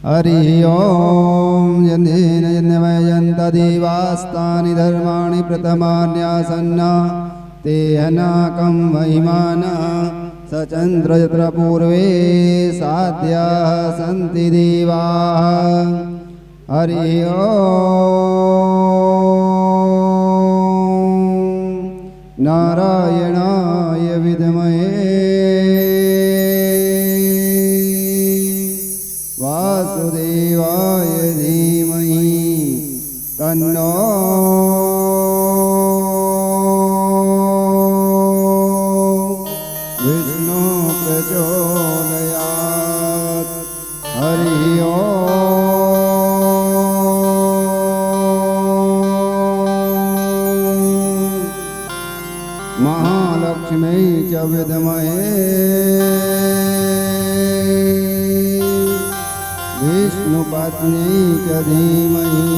हरिः ॐ यन्नेन यन्नमयन्त देवास्तानि धर्माणि प्रथमान्यासन्ना ते हनाकं महिमानः स चन्द्र यत्र पूर्वे साध्याः सन्ति देवाः। हरिः ॐ नारायणाय विद्महे वासुदेवाय धीमहि तन्नो विष्णु प्रचोदयात्। हरिः ॐ महालक्ष्मी च विद्महे विष्णुपत्नी च धीमहि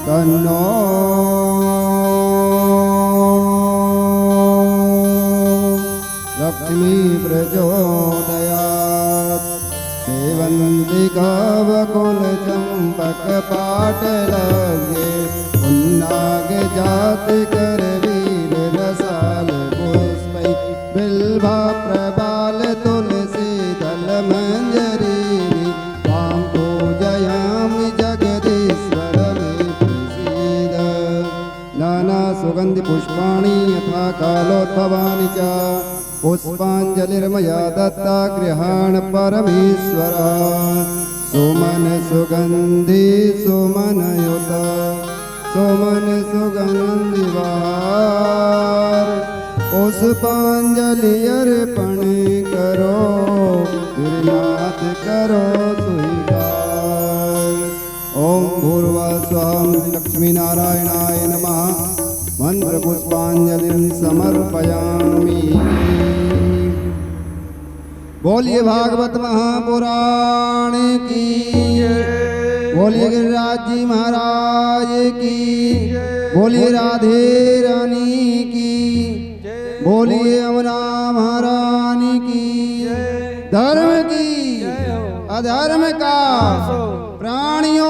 तन्नो लक्ष्मी प्रचोदयात्। सेवन्तिका बकुलचम्पकपाटलव्ये पुन्नाग जाति करवीर रसाल पुष्पै बिल्वा प्रबाल तुलसी दल मंजरी त्वां पूजयामि जगदीश्वर मे प्रसीद। नाना सुगन्धि पुष्पाणि यथा कालोद्भवानि च पुष्पाञ्जलिर्मया दत्ता गृहाण परमेश्वर। सुमन सुगन्धि सुमनयुत सुमन सुगन्धिवार पुष्पांजलि अर्पण करो गिरिनाथ करो स्वीकार। ओम भूर्वा स्वाम लक्ष्मी नारायणाय नमः। मंत्र पुष्पांजलिं समर्पयामि। बोलिए भागवत महापुराण की, बोलिए गिरिराज जी महाराज की, बोलिए राधे रानी की, बोलिए अमरा महारानी की। धर्म की अधर्म का प्राणियों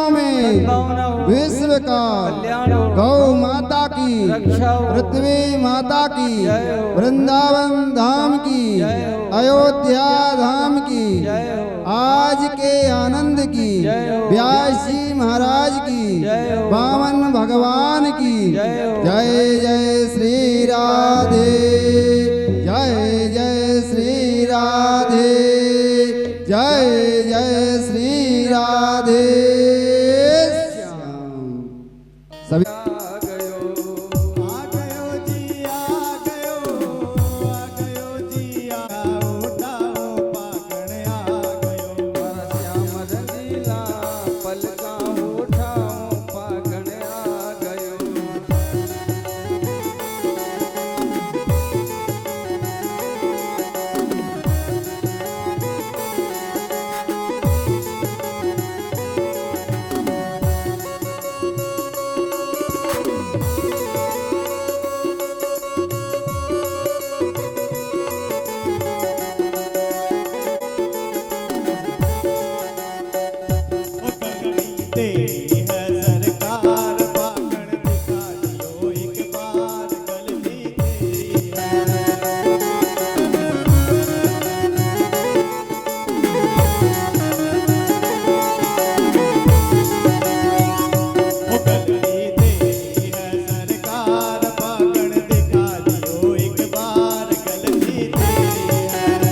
गौन हो, विश्व का कल्याण हो, गौ माता की, रक्षा हो, पृथ्वी माता की, जय हो, वृंदावन धाम की, जय हो, अयोध्या धाम की, जय हो, आज के आनंद की, जय हो, व्यास जी महाराज की, जय हो, वामन भगवान की, जय हो, जय जय श्री राधे, जय जय श्री राधे, जय जय श्री राधे श्याम। सभी आ गयो, आ गयो जी आ गयो जी उठाओ पागण आ गयो। मारा श्याम रंगीला पलका उठाओ पागण आ गयो। ओ कंगनी तेरी है सरकार पागण दिखा दियो एक बार गलती तेरी है। ओ कंगनी तेरी है सरकार पागण दिखा दियो एक बार गलती तेरी है।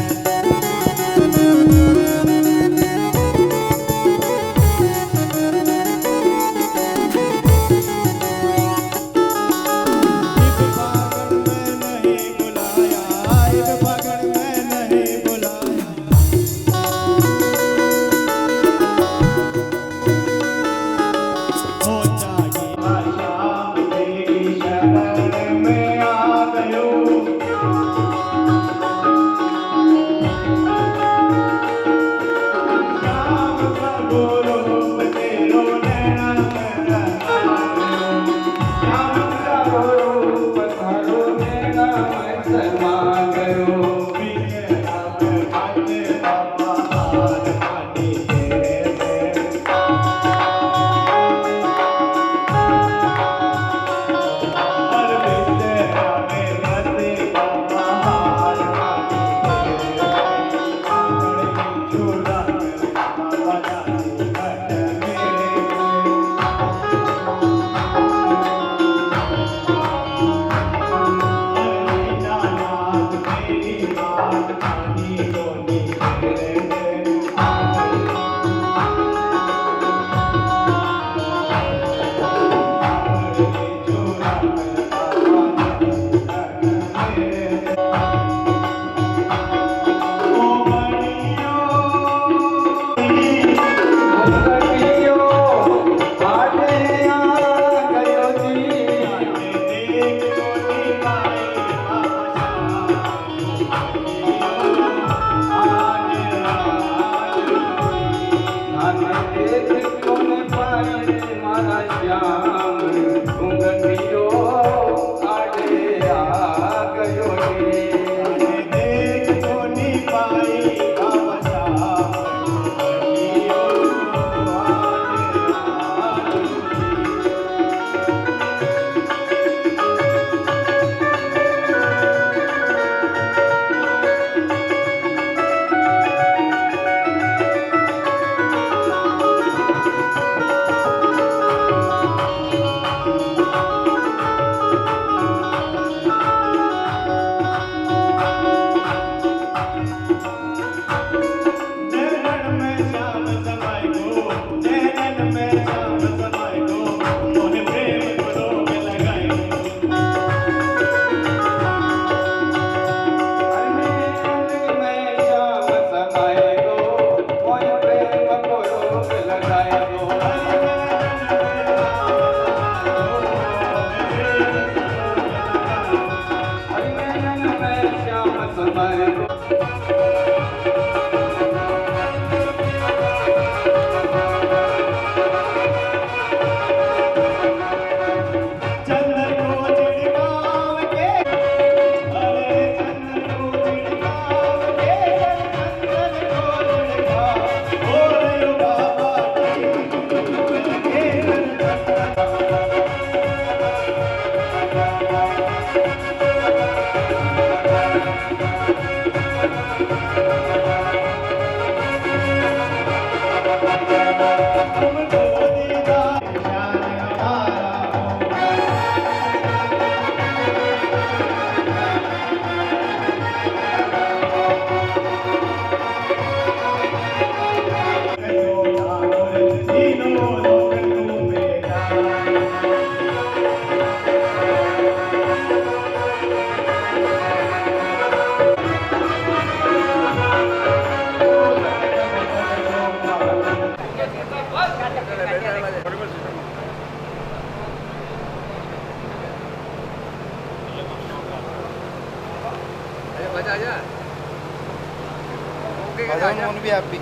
भी आप भी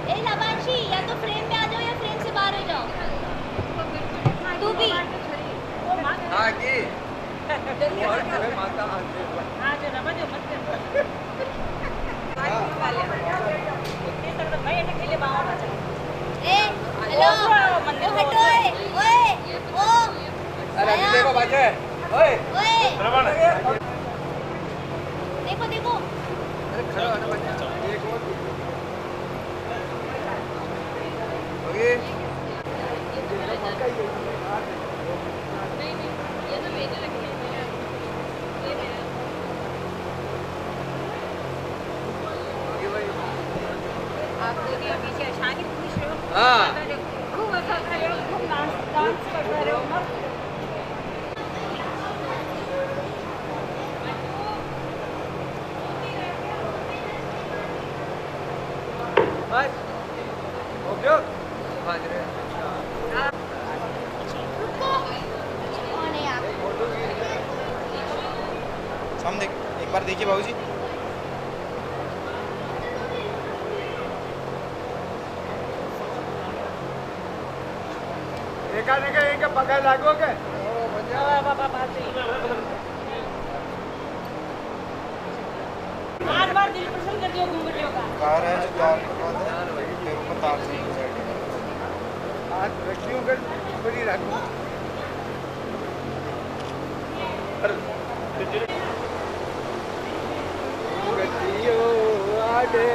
ए लवांशी, या तो फ्रेम में आ जाओ या फ्रेम से बाहर हो जाओ। तू भी ए हेलो हटो ओए ओ ओए देखो देखो आप देखिए पीछे शानी खुश रहो। खूब अच्छा कर रहे हो, खूब डांस कर रहे हो मस्त। कौन है आप? हम देख एक बार देखिए बाबूजी पकड़ लागो के बार बार दिल पसंद कर दियो घूंघटियों का। कार है जो तार पैरों पर तार से हाथ रखियो कर बड़ी रखो गड्डियों आगे